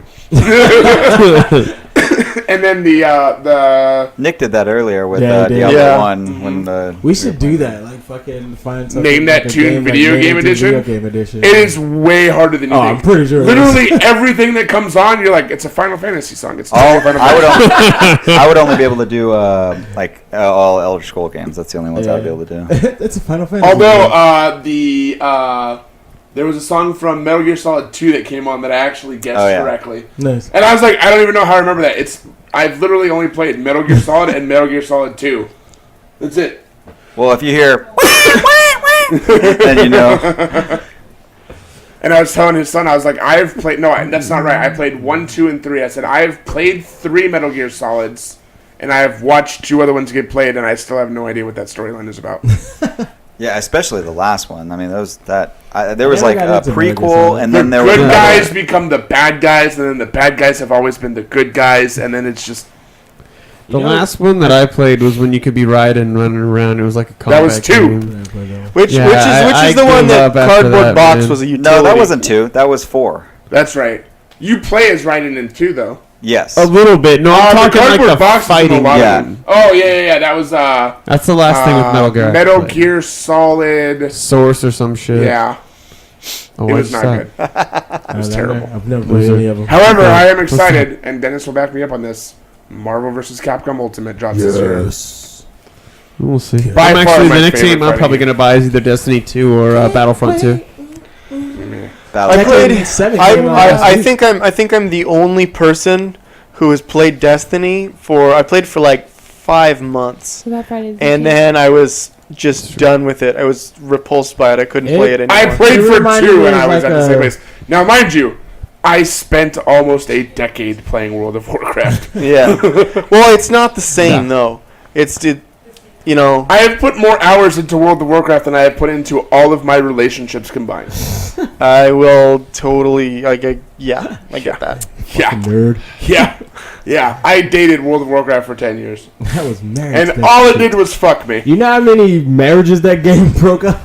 And then the Nick did that earlier with Yeah, he did. Diablo Yeah. 1 when the We should do that. Like fucking find something. Name That like a Tune game, video Name game That Tune edition? Video game edition. it is way harder than you Oh, think. I'm pretty sure. it is. Literally everything that comes on, you're like, it's a Final Fantasy song. It's Oh, totally Final Fantasy. I would only be able to do all Elder Scroll games. That's the only ones I'd be able to do. It's a Final Fantasy. Although there was a song from Metal Gear Solid 2 that came on that I actually guessed correctly, Nice. and I was like, I don't even know how I remember that. I've literally only played Metal Gear Solid and Metal Gear Solid 2. That's it. Well, if you hear, then you know. And I was telling his son, I was like, I've played. No, that's not right. I played 1, 2, and 3. I said I've played 3 Metal Gear Solids, and I have watched 2 other ones get played, and I still have no idea what that storyline is about. Yeah, especially the last one. I mean, there was like a got into prequel, and then The there was good another. guys become the bad guys, and then the bad guys have always been the good guys, and then it's just The last one that I played was when you could be riding and running around. It was like a combat That was 2. game. Which Yeah, which I is the one gave that up after Cardboard that, Box man. was a utility. No, that wasn't 2. That was 4. That's right. You play as Raiden in 2, though. Yes. A little bit. No, I'm the talking like Cardboard the Box is in a fighting. lot of Yeah. them. Oh, yeah. That was That's the last thing with Metal Gear. I Metal played. Gear Solid. Source or some shit. Yeah, Oh, it was what's not that? good. It was terrible. I've never played any of them. However, I am excited, and Dennis will back me up on this. Marvel vs. Capcom Ultimate drops this year. We'll see. By I'm far actually my the next favorite game I'm fighting probably game. gonna buy is either Destiny 2 or Battlefront 2. I played. Seven came out last I week. think I'm the only person who has played Destiny for. I played for like 5 months, So that Friday. and then I was just done with it. I was repulsed by it. I couldn't play it anymore. I played It for reminded 2 me when of I was like at the same a- place. Now, mind you, I spent almost a decade playing World of Warcraft. Yeah. Well, it's not the same though. You know. I have put more hours into World of Warcraft than I have put into all of my relationships combined. I will totally. I get that. Yeah, Nerd. yeah. I dated World of Warcraft for 10 years, That was married. and that all it shit. did was fuck me. You know how many marriages that game broke up?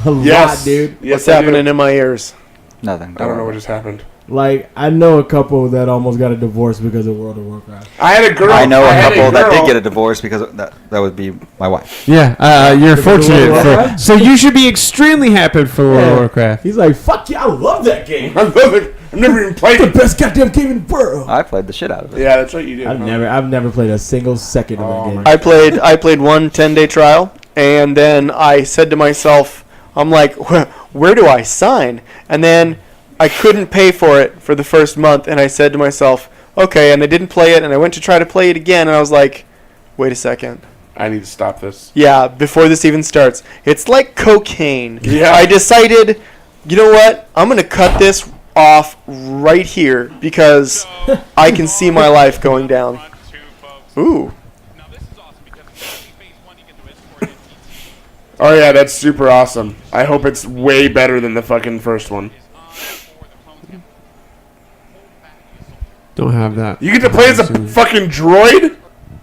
A lot, dude. Yes, What's I do. happening in my ears? Nothing. I don't know what just happened. Like, I know a couple that almost got a divorce because of World of Warcraft. I had a girl. I know a had couple that did girl- get a divorce because that would be my wife. Yeah, you're Because of World of fortunate. Warcraft? So you should be extremely happy for World Yeah. of Warcraft. He's like, fuck yeah, I love that game. I love it. I've never even played The it. best goddamn game in the world. I played the shit out of it. Yeah, that's what you did. I've huh? never played a single second of Oh that game. my- I played one 10-day trial, and then I said to myself, I'm like, where do I sign? And then I couldn't pay for it for the first month, and I said to myself, okay, and I didn't play it, and I went to try to play it again, and I was like, wait a second. I need to stop this. Yeah, before this even starts. It's like cocaine. Yeah. I decided, you know what? I'm going to cut this off right here because I can see my life going down. Ooh. Oh yeah, that's super awesome. I hope it's way better than the fucking first one. Don't have that. You get to play as a fucking droid?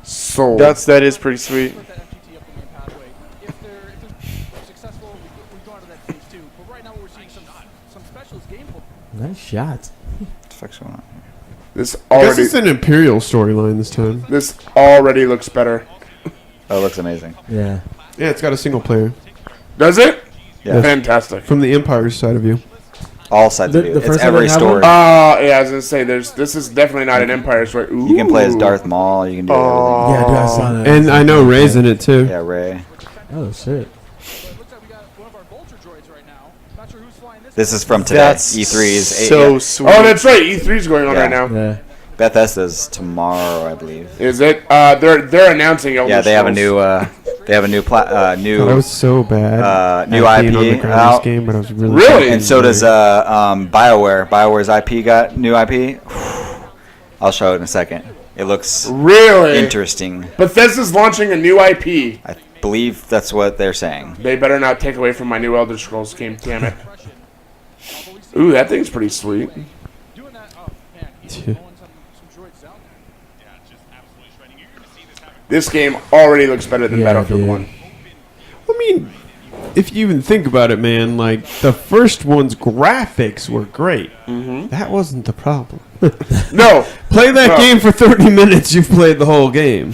Sold. That is pretty sweet. Nice shot. What the fuck's going on? This I guess already it's an Imperial storyline this time. this already looks better. Oh, it looks amazing. Yeah. Yeah, it's got a single player Does it? Yeah. Fantastic. from the Empire's side of view. All sides of The you. It's first one every didn't have story. Yeah, I was gonna say this is definitely not an Empire story. Ooh. You can play as Darth Maul. You can do everything. Yeah, dude, I saw that. And I know Ray's in it too. Yeah, Ray. Oh, shit. This is from today. That's E3's so sweet. Oh, that's right. E3's going on Yeah. right now. Yeah. Bethesda's tomorrow, I believe. Is it? They're announcing Elder Yeah, they have a Scrolls. new That was so bad. new At being IP on the ground out. this game, but I was really Really? fucking And so does weird. BioWare. BioWare's IP got new IP. I'll show it in a second. It looks Really? interesting. Bethesda's launching a new IP. I believe that's what they're saying. They better not take away from my new Elder Scrolls game, damn it. Ooh, that thing's pretty sweet. This game already looks better than Battlefield dude. 1. I mean, if you even think about it, man, like the first one's graphics were great. That wasn't the problem. No, Play that No. game for 30 minutes, you've played the whole game.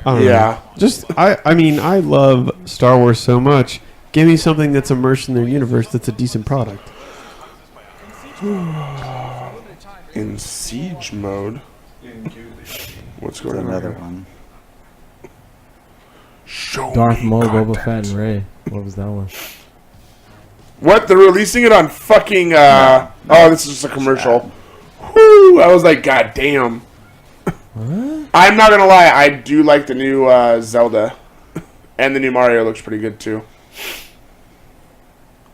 I don't know. Yeah. Just I mean, I love Star Wars so much. Give me something that's immersed in their universe that's a decent product. in siege mode. What's going on? Another here? one. Show Darth me Maul, content. Boba Fett, and Rey. What was that one? What? They're releasing it on fucking. Oh, this is just a commercial. Whoo! I was like, God damn. I'm not gonna lie, I do like the new Zelda, and the new Mario looks pretty good too.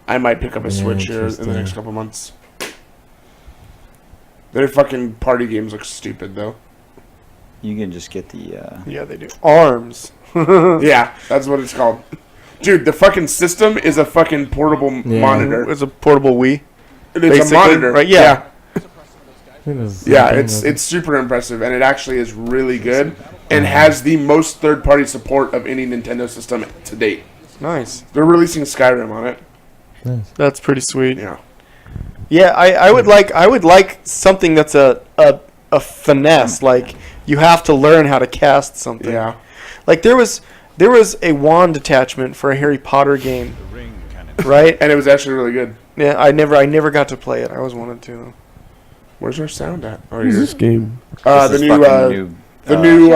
I might pick up a Switch here in the interesting. next couple months. Their fucking party games look stupid though. You can just get the. Yeah, they do. Arms. Yeah, that's what it's called. Dude, the fucking system is a fucking portable monitor. It's a portable Wii. It's a basically, monitor, right? Yeah. Yeah, it's super impressive, and it actually is really good, and has the most third-party support of any Nintendo system to date. Nice. They're releasing Skyrim on it. That's pretty sweet. Yeah. Yeah, I would like something that's a finesse. Like you have to learn how to cast something. Yeah. Like there was a wand attachment for a Harry Potter game, right? And it was actually really good. Yeah, I never got to play it. I always wanted to though. Where's our sound at? Oh, What is here. this game? The This is new, fucking the new,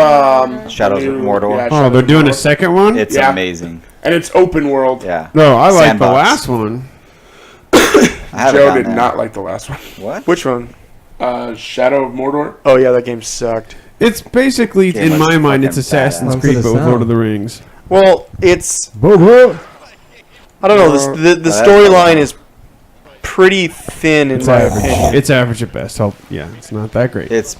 Shadows the of new- Mordor. yeah, Oh, Shadows they're of doing a Mordor. second one? It's Yeah. amazing. And it's open world. Yeah. No, I like the Sandbox. last one. I haven't Joe gotten did that. not like the last one. What? Which one? Shadow of Mordor. Oh yeah, that game sucked. It's basically, Game in was my mind, it's fucking Assassin's badass. Creed, Sounds but with like a Lord of the Rings. Well, it's Boba. I don't know. The that's storyline fine. is pretty thin in It's my average. opinion. It's average at best. Yeah, it's not that great. It's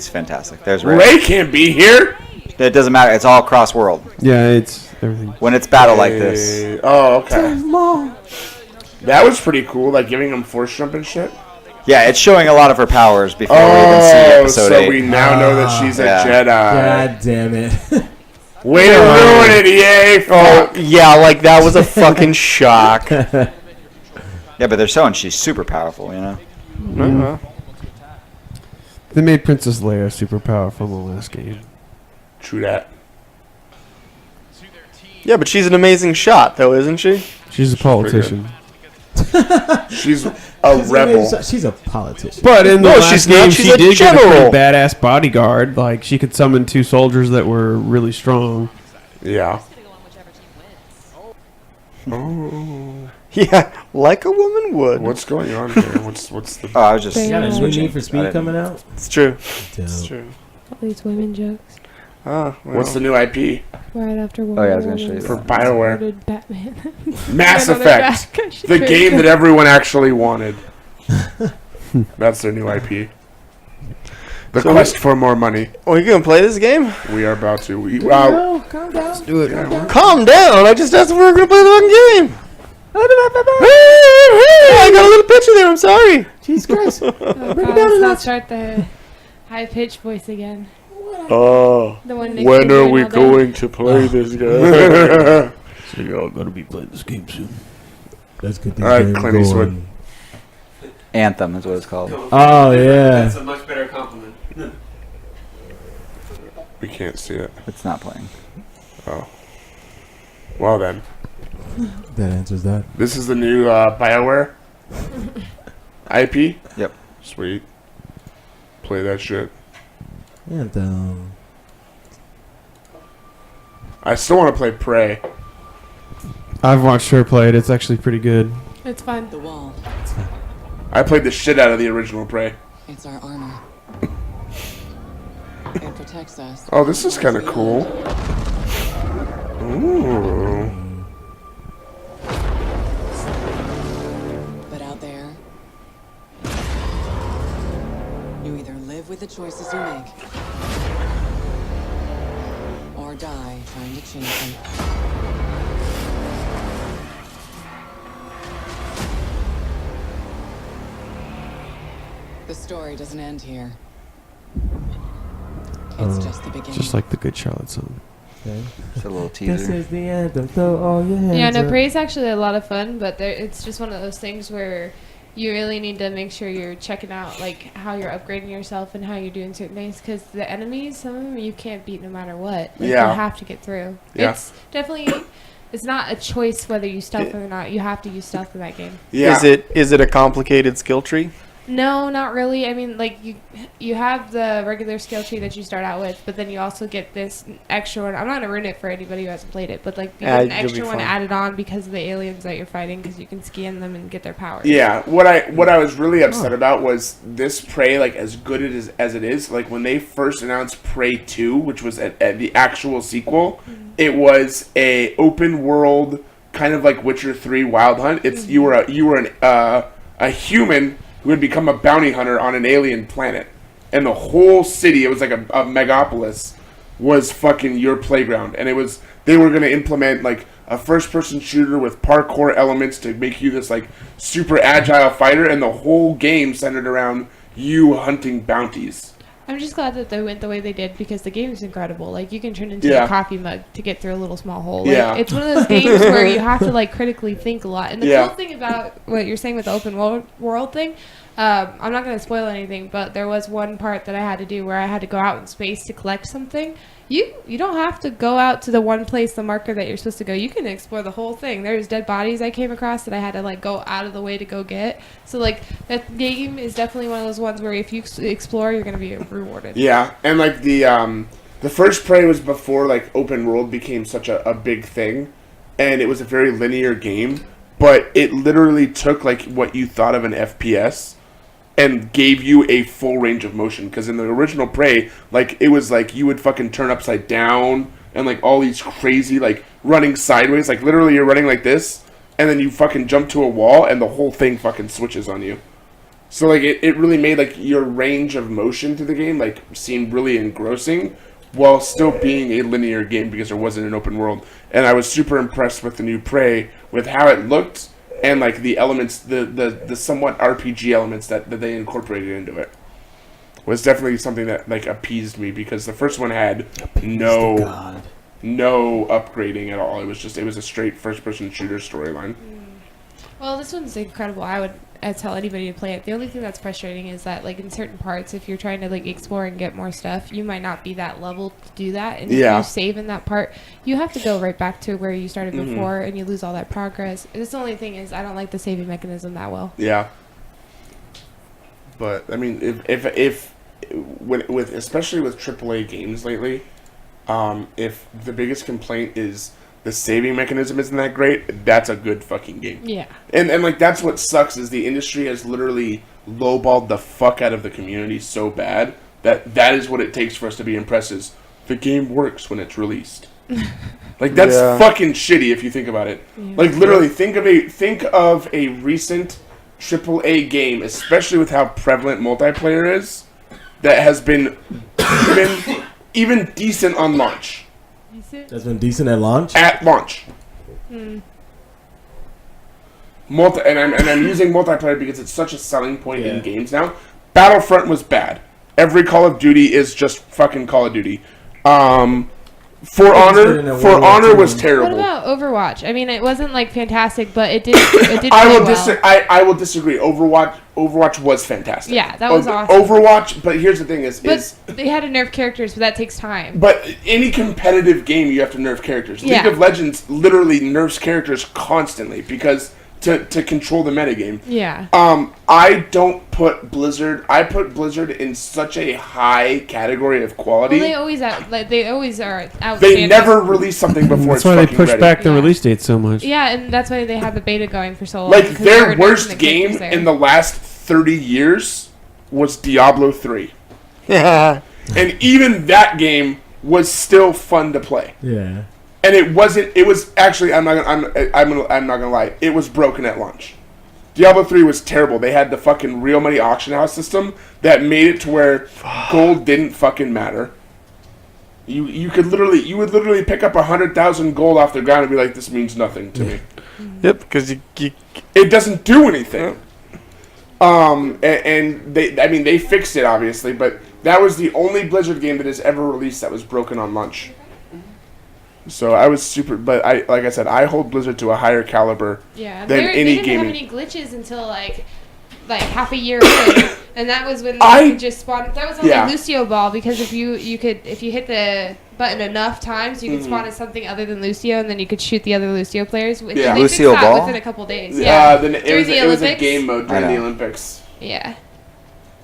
fantastic. There's Ray can't be here. It doesn't matter. It's all cross world. Yeah, it's everything. When it's battle like this, Oh, okay. That was pretty cool, like giving him force jump and shit. yeah, it's showing a lot of her powers before we even see Oh, episode so 8. we now know that she's a Yeah. Jedi. God damn it. Way to ruin it, EA! Oh Fuck. yeah, like that was a fucking shock. Yeah, but they're showing she's super powerful. You know. Uh-huh. They made Princess Leia super powerful in the last game. True that. Yeah, but she's an amazing shot, though, isn't she? She's a politician. She's a rebel. She's a politician. But in the No, last she's game, not. She's she a did get a general. pretty badass bodyguard. Like, she could summon 2 soldiers that were really strong. Yeah. Yeah, like a woman would. What's going on here? What's the? Oh, I was just. They Got a new switching. Need for I Speed didn't- coming out? It's true. It's Dope. true. All these women jokes. Ah, well. What's the new IP? Right after Oh, yeah, I was gonna show you For that. BioWare. Started Batman. Mass Another Effect. back. The game that everyone actually wanted. That's their new IP. The So quest for more money. Oh, you gonna play this game? We are about to. No, calm down. Do it. Calm down. I just asked if we were gonna play the fucking game. I got a little picture there. I'm sorry. Jesus Christ. Oh, God, let's not start the high pitched voice again. Oh, The one Nick's when been are doing we all day. going to play this game? So you're all going to be playing this game soon. Let's get this All right, game Clint Eastwood. going. Anthem is what it's called. Oh, yeah. a much better compliment. We can't see it. It's not playing. Oh. Well then. That answers that. This is the new BioWare IP? Yep. Sweet. Play that shit. And, I still want to play Prey. I've watched her play it. It's actually pretty good. It's fun. The wall. I played the shit out of the original Prey. It's our armor. It protects us. Oh, this is kind of cool. Ooh. But out there, you either live with the choices you make, or die trying to change them. The story doesn't end here. It's just the beginning. Just like the Good Charlotte song. Okay. Just a little This teaser. is the anthem. Throw all your hands Yeah, no, up. Prey is actually a lot of fun, but it's just one of those things where you really need to make sure you're checking out like how you're upgrading yourself and how you're doing certain things, because the enemies, some of them you can't beat no matter what. Like, Yeah. you have to get through. Yeah. It's definitely, it's not a choice whether you stealth or not. You have to use stealth in that game. Yeah. Is it a complicated skill tree? No, not really. I mean, like you have the regular skill tree that you start out with, but then you also get this extra one. I'm not gonna ruin it for anybody who hasn't played it, but like you get an you'll extra be one fine. added on because of the aliens that you're fighting, because you can scan them and get their powers. Yeah, what I was really upset about was this Prey, like as good as it is. Like when they first announced Prey 2, which was at the actual sequel, it was a open world kind of like Witcher 3 Wild Hunt. It's you were a human who had become a bounty hunter on an alien planet, and the whole city, it was like a megapolis, was fucking your playground. And they were gonna implement like a first-person shooter with parkour elements to make you this like super agile fighter, and the whole game centered around you hunting bounties. I'm just glad that they went the way they did, because the game is incredible. Like, you can turn into Yeah. a coffee mug to get through a little small hole. Like, Yeah. it's one of those games where you have to like critically think a lot. And the Yeah. cool thing about what you're saying with the open world thing, I'm not going to spoil anything, but there was one part that I had to do where I had to go out in space to collect something. You don't have to go out to the one place, the marker that you're supposed to go. You can explore the whole thing. There's dead bodies I came across that I had to like go out of the way to go get. So like that game is definitely one of those ones where if you explore, you're going to be rewarded. Yeah, and like the first Prey was before like open world became such a big thing, and it was a very linear game, but it literally took like what you thought of an FPS and gave you a full range of motion. Because in the original Prey, like it was like you would fucking turn upside down and like all these crazy like running sideways, like literally you're running like this, and then you fucking jump to a wall and the whole thing fucking switches on you. So like it really made like your range of motion to the game like seem really engrossing, while still being a linear game because there wasn't an open world. And I was super impressed with the new Prey, with how it looked and like the elements, the somewhat RPG elements that they incorporated into it. Was definitely something that like appeased me, because the first one had no upgrading at all. It was a straight first person shooter storyline. Well, this one's incredible. I would tell anybody to play it. The only thing that's frustrating is that, like, in certain parts, if you're trying to, like, explore and get more stuff, you might not be that level to do that. And if you save in that part, you have to go right back to where you started before, and you lose all that progress. This the only thing is I don't like the saving mechanism that well. Yeah. But, I mean, if especially with AAA games lately, if the biggest complaint is the saving mechanism isn't that great, that's a good fucking game. Yeah. And like that's what sucks, is the industry has literally lowballed the fuck out of the community so bad that is what it takes for us to be impressed, is the game works when it's released. Like that's fucking shitty if you think about it. Yeah. Like literally think of a recent AAA game, especially with how prevalent multiplayer is, that has been even decent on launch. That's been decent at launch. At launch. And I'm using multiplayer because it's such a selling point in games now. Battlefront was bad. Every Call of Duty is just fucking Call of Duty. For Honor was terrible. What about Overwatch? I mean, it wasn't like fantastic, but it did. It I will disagree. Overwatch was fantastic. Yeah, that was awesome. Overwatch, but here's the thing: is they had to nerf characters, but that takes time. But any competitive game, you have to nerf characters. League of Legends literally nerfs characters constantly because to control the metagame. Yeah. I don't put Blizzard. I put Blizzard in such a high category of quality. Well, they always are out. They never release something before that's it's why they fucking push ready. back the release date so much. Yeah, and that's why they had the beta going for so long. Like because they their were worst nerfing the game characters there. in the last 30 years was Diablo 3. Yeah. And even that game was still fun to play. Yeah. And it wasn't. It was actually. I'm not gonna lie. It was broken at launch. Diablo 3 was terrible. They had the fucking real money auction house system that made it to where gold didn't fucking matter. You would literally pick up 100,000 gold off the ground and be like, this means nothing to me. Yep, because It doesn't do anything. And they fixed it obviously, but that was the only Blizzard game that has ever released that was broken on launch. So I was but like I said, I hold Blizzard to a higher caliber than any they didn't gaming. have any glitches until like half a year in, and that was when you could just spawn. That was only Lucio Ball, because if you hit the button enough times, you could spawn as something other than Lucio, and then you could shoot the other Lucio players. Yeah, they Lucio fixed that Ball within a couple days. Then it was a game mode during the Olympics. Yeah.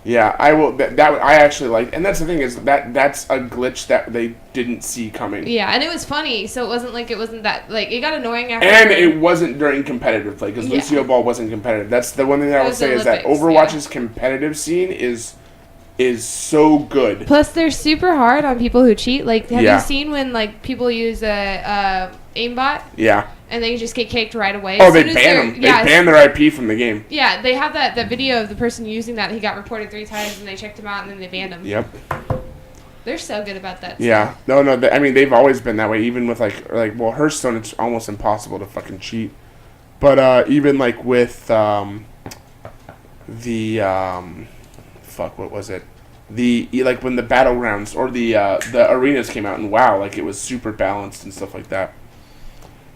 Yeah, I will. That I actually liked, and that's the thing is that's a glitch that they didn't see coming. Yeah, and it was funny, so it wasn't that it got annoying after. And it wasn't during competitive play because Lucio Ball wasn't competitive. That's the one thing that I would say is that Overwatch's competitive scene is so good. Plus, they're super hard on people who cheat. Like, have you seen when people use a aimbot? Yeah. And they just get kicked right away. Oh, they ban them. They ban their IP from the game. Yeah, they have that video of the person using that. He got reported 3 times, and they checked him out, and then they banned him. Yep. They're so good about that. Yeah. Stuff. No. I mean, they've always been that way. Even with Hearthstone, it's almost impossible to fucking cheat. But even with what was it? When the battlegrounds or the arenas came out, and WoW, it was super balanced and stuff like that.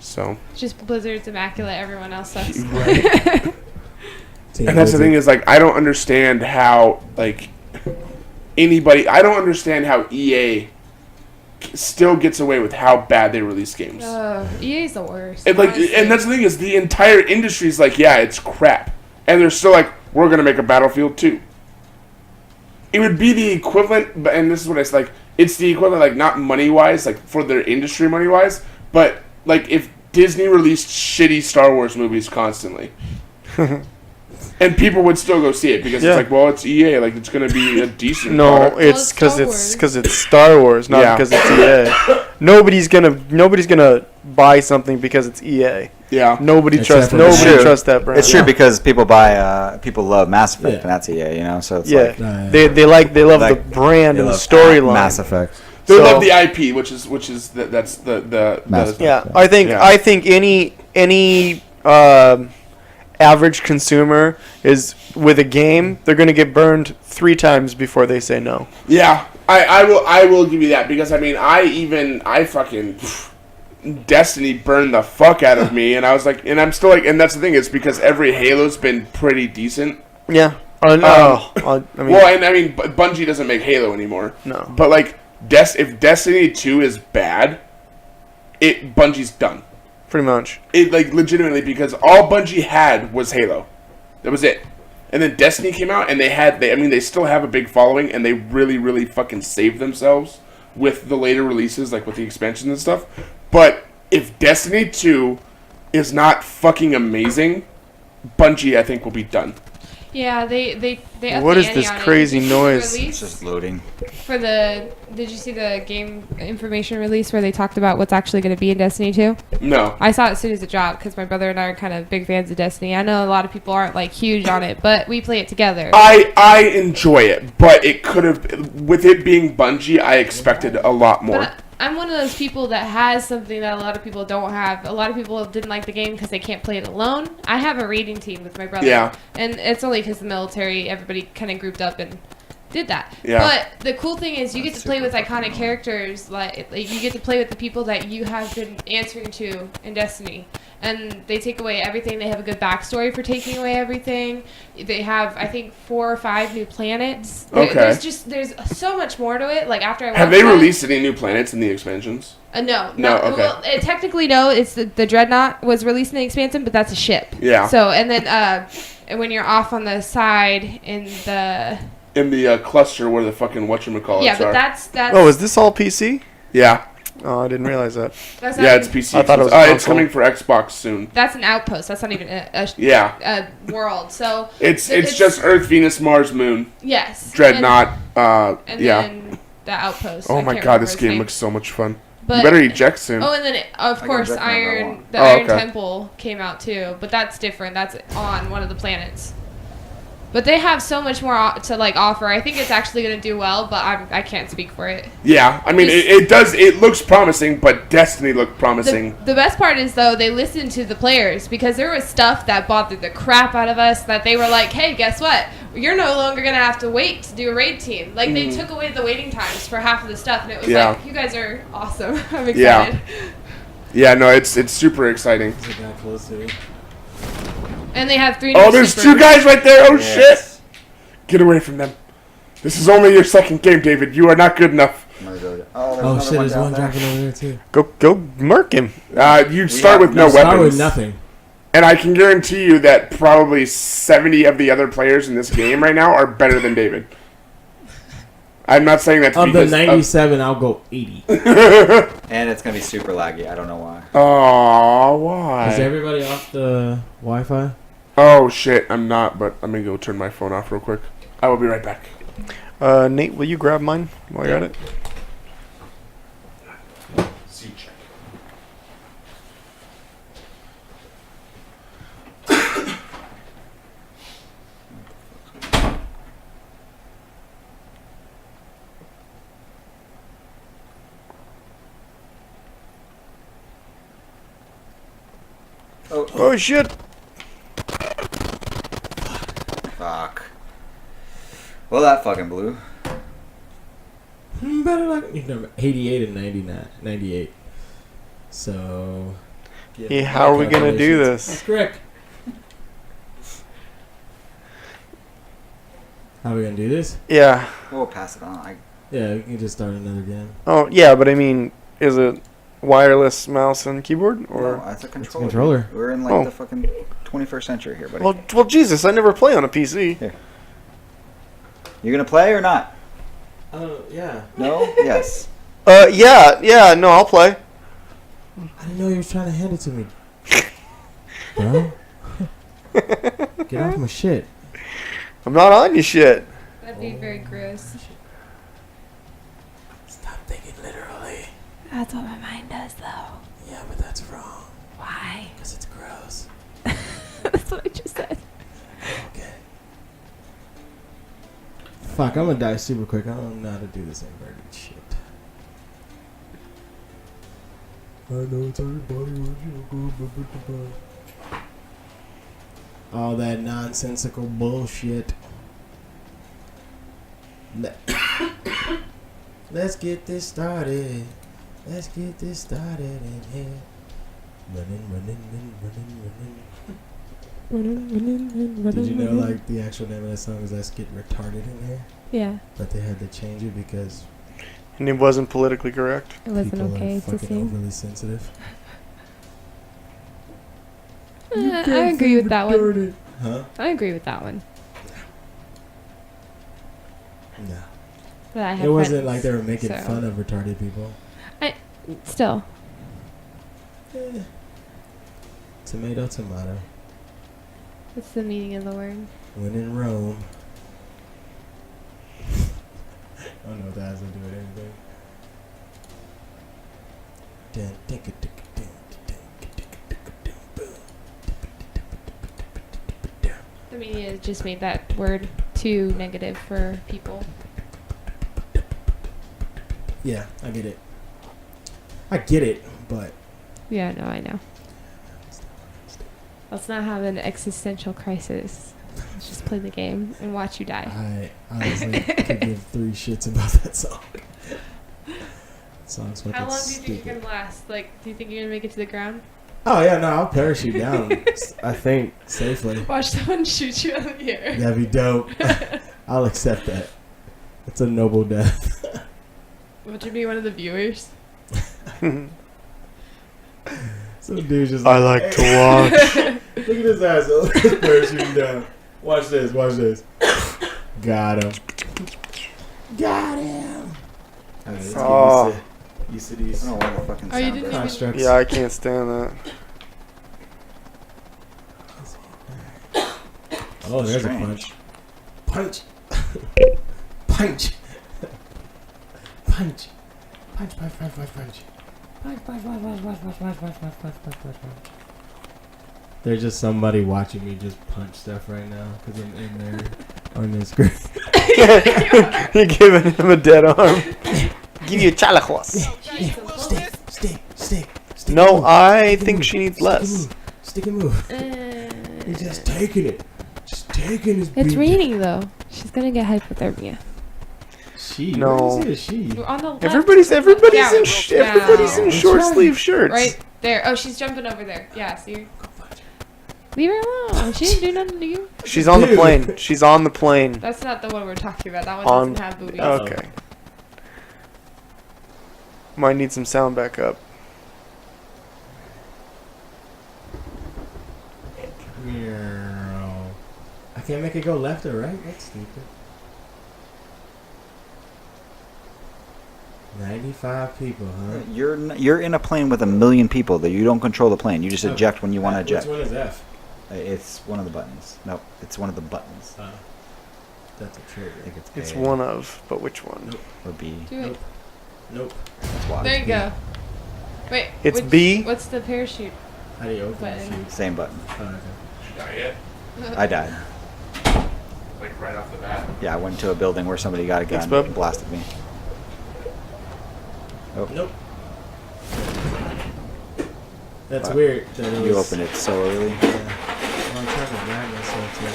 So just Blizzard's immaculate. Everyone else sucks. Right. And that's the thing is, I don't understand how anybody. I don't understand how EA still gets away with how bad they release games. EA's the worst. And that's the thing is, the entire industry's yeah, it's crap, and they're still we're gonna make a Battlefield 2. It would be the equivalent, and this is what it's it's the equivalent, not money wise, for their industry money wise, but if Disney released shitty Star Wars movies constantly, and people would still go see it because it's EA, it's gonna be a decent. No, product. it's because it's Star Wars, not because it's EA. Nobody's gonna buy something because it's EA. Yeah. Nobody trusts that brand. It's true because people love Mass Effect, and that's EA, so it's they love the brand and the storyline. Mass Effect. They love the IP, which is that's the yeah. I think any average consumer is with a game, they're gonna get burned 3 times before they say no. Yeah, I will give you that because I fucking Destiny burned the fuck out of me, and I was and I'm still and that's the thing, it's because every Halo's been pretty decent. Yeah. Bungie doesn't make Halo anymore. No. But if Destiny 2 is bad, Bungie's done. Pretty much. It legitimately, because all Bungie had was Halo. That was it. And then Destiny came out, and they still have a big following, and they really, really fucking saved themselves with the later releases, with the expansions and stuff. But if Destiny 2 is not fucking amazing, Bungie, I think, will be done. Yeah, they what is this crazy noise? It's just loading. Did you see the game information release where they talked about what's actually going to be in Destiny 2? No. I saw it as soon as it dropped because my brother and I are kind of big fans of Destiny. I know a lot of people aren't huge on it, but we play it together. I enjoy it, but it could have, with it being Bungie, I expected a lot more. But I'm one of those people that has something that a lot of people don't have. A lot of people didn't like the game because they can't play it alone. I have a raiding team with my brother. Yeah. And it's only because the military, everybody kind of grouped up and did that. Yeah. But the cool thing is you get to play with iconic characters. You get to play with the people that you have been answering to in Destiny. and they take away everything. They have a good backstory for taking away everything. They have, I think, 4 or 5 new planets. Okay. There's so much more to it. Like after I have they released any new planets in the expansions? No. Okay. Well, technically, no. It's the Dreadnought was released in the expansion, but that's a ship. Yeah. So and then and when you're off on the side in the cluster where the fucking whatchamacallits yeah, but are. that's. Oh, is this all PC? Yeah. Oh, I didn't realize that. Yeah, it's PC. I thought it was it's coming for Xbox soon. That's an outpost. That's not even a world. So it's just Earth, Venus, Mars, Moon. Yes. Dreadnought. And yeah. then the outpost. Oh my god, this game looks so much fun. But, you better eject soon. Oh, and then of course the Iron Temple came out too, but that's different. That's on one of the planets. But they have so much more to like offer. I think it's actually going to do well, but I can't speak for it. Yeah, I mean it does. It looks promising, but Destiny looked promising. The best part is though they listened to the players because there was stuff that bothered the crap out of us that they were like, hey, guess what? You're no longer going to have to wait to do a raid team. Like they took away the waiting times for half of the stuff, and it was like, you guys are awesome. I'm excited. Yeah, no, it's super exciting. There's a guy close to me. And they have 3 Oh, there's 2 guys right there. Oh, shit. Get away from them. This is only your second game, David. You are not good enough. Oh shit, there's one dropping over there, too. Go murk him. You start with no weapons. Start with nothing. And I can guarantee you that probably 70 of the other players in this game right now are better than David. I'm not saying that to Of the 97, I'll go 80. And it's going to be super laggy. I don't know why. Oh, why? Is everybody off the Wi-Fi? Oh, shit. I'm not, but let me go turn my phone off real quick. I will be right back. Nate, will you grab mine while you're at it? C-check. Oh shit! Fuck. Well, that fucking blew. Better like 88 and 98. So. Yeah, how are we gonna do this? That's correct. How are we gonna do this? Yeah. We'll pass it on. Yeah, we can just start another game. Oh yeah, but I mean, is it wireless mouse and keyboard or? No, it's a controller. We're in like the fucking 21st century here, buddy. Well, Jesus, I never play on a PC. Here. You gonna play or not? Yeah. No? Yes. Yeah, no, I'll play. I didn't know you was trying to hand it to me. Bro. Get off my shit. I'm not on your shit. That'd be very gross. Stop thinking literally. That's what my mind does, though. Yeah, but that's wrong. Why? Because it's gross. That's what I just said. Okay. Fuck, I'm gonna die super quick. I don't know how to do this inverted shit. I know it's everybody. All that nonsensical bullshit. Let's get this started. Let's get this started in here. Running. Did you know, like, the actual name of that song is Let's Get Retarded in Here? Yeah. But they had to change it because... And it wasn't politically correct. It wasn't people okay are to fucking sing. overly sensitive. I agree with that one. Huh? I agree with that one. No. But I have It wasn't friends, like they were making so. fun of retarded people. Still. Tomato. What's the meaning of the word? When in Rome. I don't know what that has to do with anything. The media just made that word too negative for people. Yeah, I get it, but... Yeah, no, I know. Let's not have an existential crisis. Let's just play the game and watch you die. I honestly could give 3 shits about that song. That song's fucking How long do you stupid. think you can last? Like, do you think you're gonna make it to the ground? Oh yeah, no, I'll parachute down. I think safely. Watch someone shoot you out of the air. That'd be dope. I'll accept that. It's a noble death. Would you be one of the viewers? Some dude just. I like to watch. Look at his asshole. He's parachuting down. Watch this. Watch this. Got him. Got him. Oh. Used to these I don't know why the fucking Oh, you sound didn't breaks. even- constructs. Yeah, I can't stand that. Oh, there's Strange. a punch. Punch. Punch. Punch. Punch, punch, punch, punch, punch. Punch, punch, punch, punch, punch, punch, punch, punch, punch, punch, punch, punch, punch. There's just somebody watching me just punch stuff right now because I'm in there on this screen. You're giving him a dead arm. Give you a chalajos. Stick. No, I think she needs less. Stick and move. He's just taking it. Just taking his It's beat. raining though. She's gonna get hypothermia. She. No. Where is she? You're on the left. Everybody's Yeah, everybody's in yeah. short sleeve shirts. Right there. Oh, she's jumping over there. Yeah, see? Leave her alone. She didn't do nothing to you. She's on the plane. She's on the plane. That's not the one we're talking about. That one On. doesn't have boobies. Okay. Might need some sound back up. I can't make it go left or right. That's stupid. 95 people, huh? You're in a plane with 1 million people that you don't control the plane. You just eject when you want to eject. Which one is F? It's one of the buttons. No, it's one of the buttons. That's a trigger. I think it's It's A one of, but which one? Nope. or B. Do it. Nope. That's why. There you go. Wait. It's B. What's the parachute? How do you open the Button. chute? Same button. Oh, okay. Not yet. I died. Like right off the bat. Yeah, I went to a building where somebody got a gun Thanks, bub. and blasted me. Oh, Nope. That's Wow. weird. That it you was- opened it so early. Yeah. Well, I'm trying to grab myself too.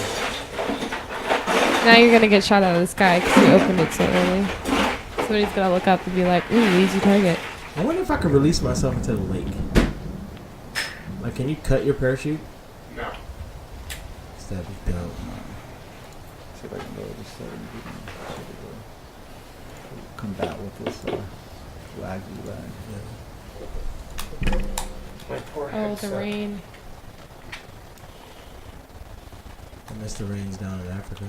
Now you're gonna get shot out of the sky because you opened it so early. Somebody's gonna look up and be like, "Ooh, easy target." I wonder if I could release myself into the lake. Like, can you cut your parachute? No. 'Cause that'd be dope. See if I can go this side and combat with this laggy lag. My poor Oh, the headset. rain. I miss the rains down in Africa.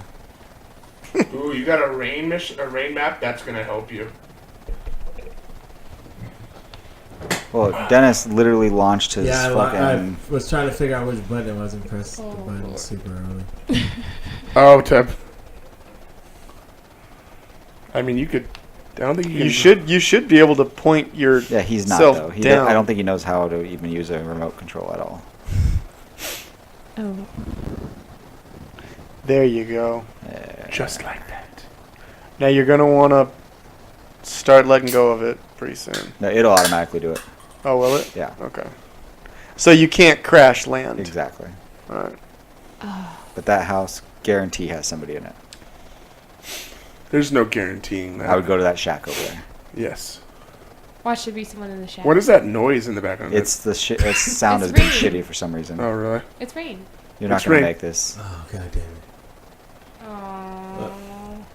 Ooh, you got a rain map? That's gonna help you. Well, Dennis literally launched his Yeah, fucking. I was trying to figure out which button it was and pressed the Oh, button Lord. super early. Oh, Teb. I mean, you could. I don't think you can. You should be able to point your Yeah, he's not self though. down. I don't think he knows how to even use a remote control at all. Oh. There you go. Just like that. Now you're gonna want to start letting go of it pretty soon. No, it'll automatically do it. Oh, will it? Yeah, Okay. So you can't crash land. exactly. All right. But that house guarantee has somebody in it. There's no guaranteeing that. I would go to that shack over there. Yes. Watch there be someone in the shadow. What is that noise in the background? It's the sound It's has been raining. shitty for some reason. Oh, really? It's rain. You're not It's gonna rain. make this. Oh, god damn it. Aww.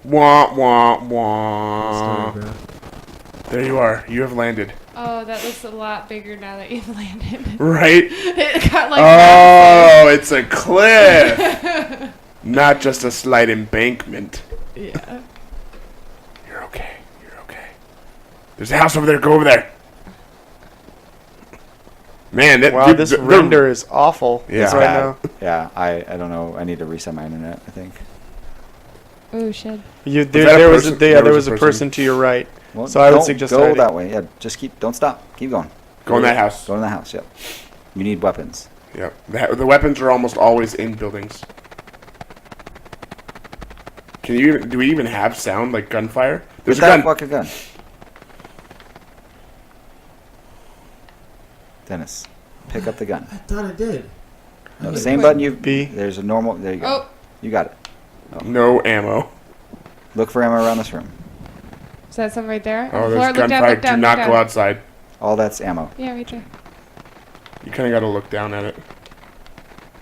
Wah, wah, Story, wah. bro. There you are. You have landed. Oh, that looks a lot bigger now that you've landed. Right? It got like Oh, it's a cliff. Not just a slight embankment. yeah. You're okay. You're okay. There's a house over there. Go over there. Man, that Wow, dude, this the- render is awful. Yeah. right now. Yeah, I don't know. I need to reset my internet. I think. Oh shit. You, that a there was person? there There was a person to your right. Well, So I would don't suggest go hiding. that way. Yeah, just don't stop. Keep going. Go in that house. Go in the house. Yep. You need weapons. Yep. The weapons are almost always in buildings. Can you? Do we even have sound like gunfire? There's Get a that gun. fucking gun. Dennis, pick up the gun. I thought it did. No, You same put- button you. B. There's a normal. There you go. Oh, You got it. No ammo. Look for ammo around this room. is that something right there? Oh, Floor, there's look down, gunfire. look down, Do look not down. go outside. All that's ammo. Yeah, right there. You kind of got to look down at it.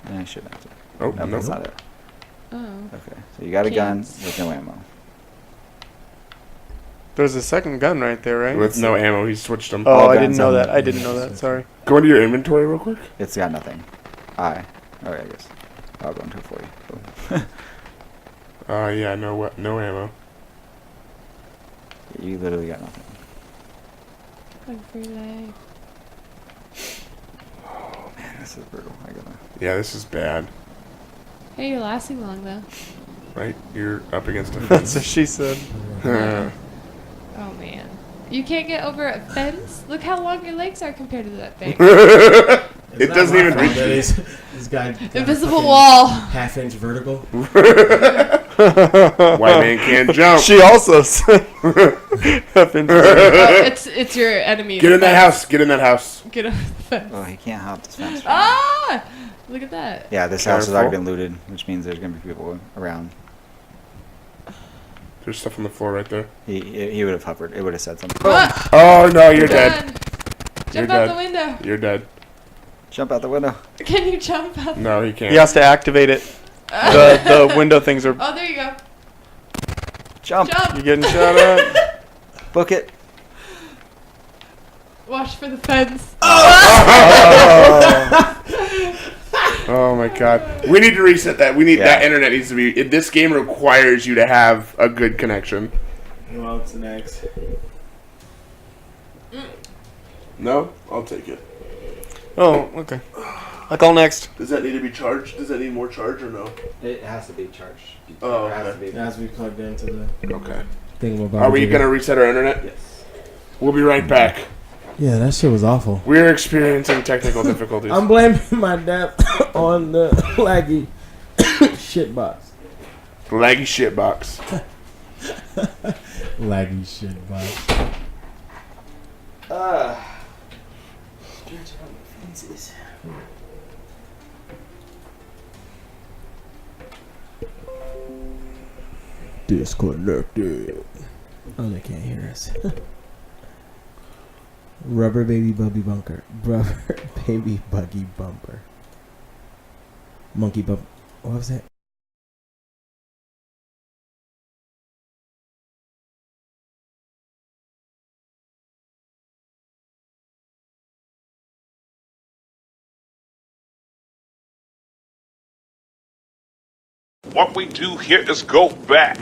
I should have to. Oh, no, no. that's not it. Oh. Okay, so you got a gun with no ammo. There's a second gun right there, right? With no ammo, he switched them. Oh, I didn't know that. I didn't know that. Sorry. Go into your inventory real quick. It's got nothing. Alright, I guess. I'll go into it for you. Yeah, no ammo. You literally got nothing. Oh man, this is brutal. Yeah, this is bad. Hey, you're lasting long though. Right? You're up against a That's fence. what she said. Oh man. You can't get over a fence? Look how long your legs are compared to that thing. It doesn't even reach me. This guy Invisible wall. Half-inch vertical. White man can't jump. She also said. It's your enemy. Get in that house. Get in that house. Get over the fence. Oh, he can't hop this fence. Ah! Look at that. Yeah, this house has already been looted, which means there's gonna be people around. There's stuff on the floor right there. He would have hovered. It would have said something. Oh no, you're dead. Jump out the window. You're dead. Jump out the window. Can you jump out? No, he can't. He has to activate it. The window things are. Oh, there you go. Jump. You getting shot at? Book it. Watch for the fence. Oh my god. We need to reset that. That internet needs to be. This game requires you to have a good connection. Well, what's next? No? I'll take it. Oh, okay. I'll call next. Does that need to be charged? Does that need more charge or no? It has to be charged. Oh, It has to be plugged into the okay. thingamabob. Are we going to reset our internet? Yes. We'll be right back. Yeah, that shit was awful. We're experiencing technical difficulties. I'm blaming my dad on the laggy shitbox. Laggy shitbox. Laggy shitbox. Disconnected. Oh, they can't hear us. Rubber baby buggy bunker. Rubber baby buggy bumper. Monkey bump. What was that? What we do here is go back.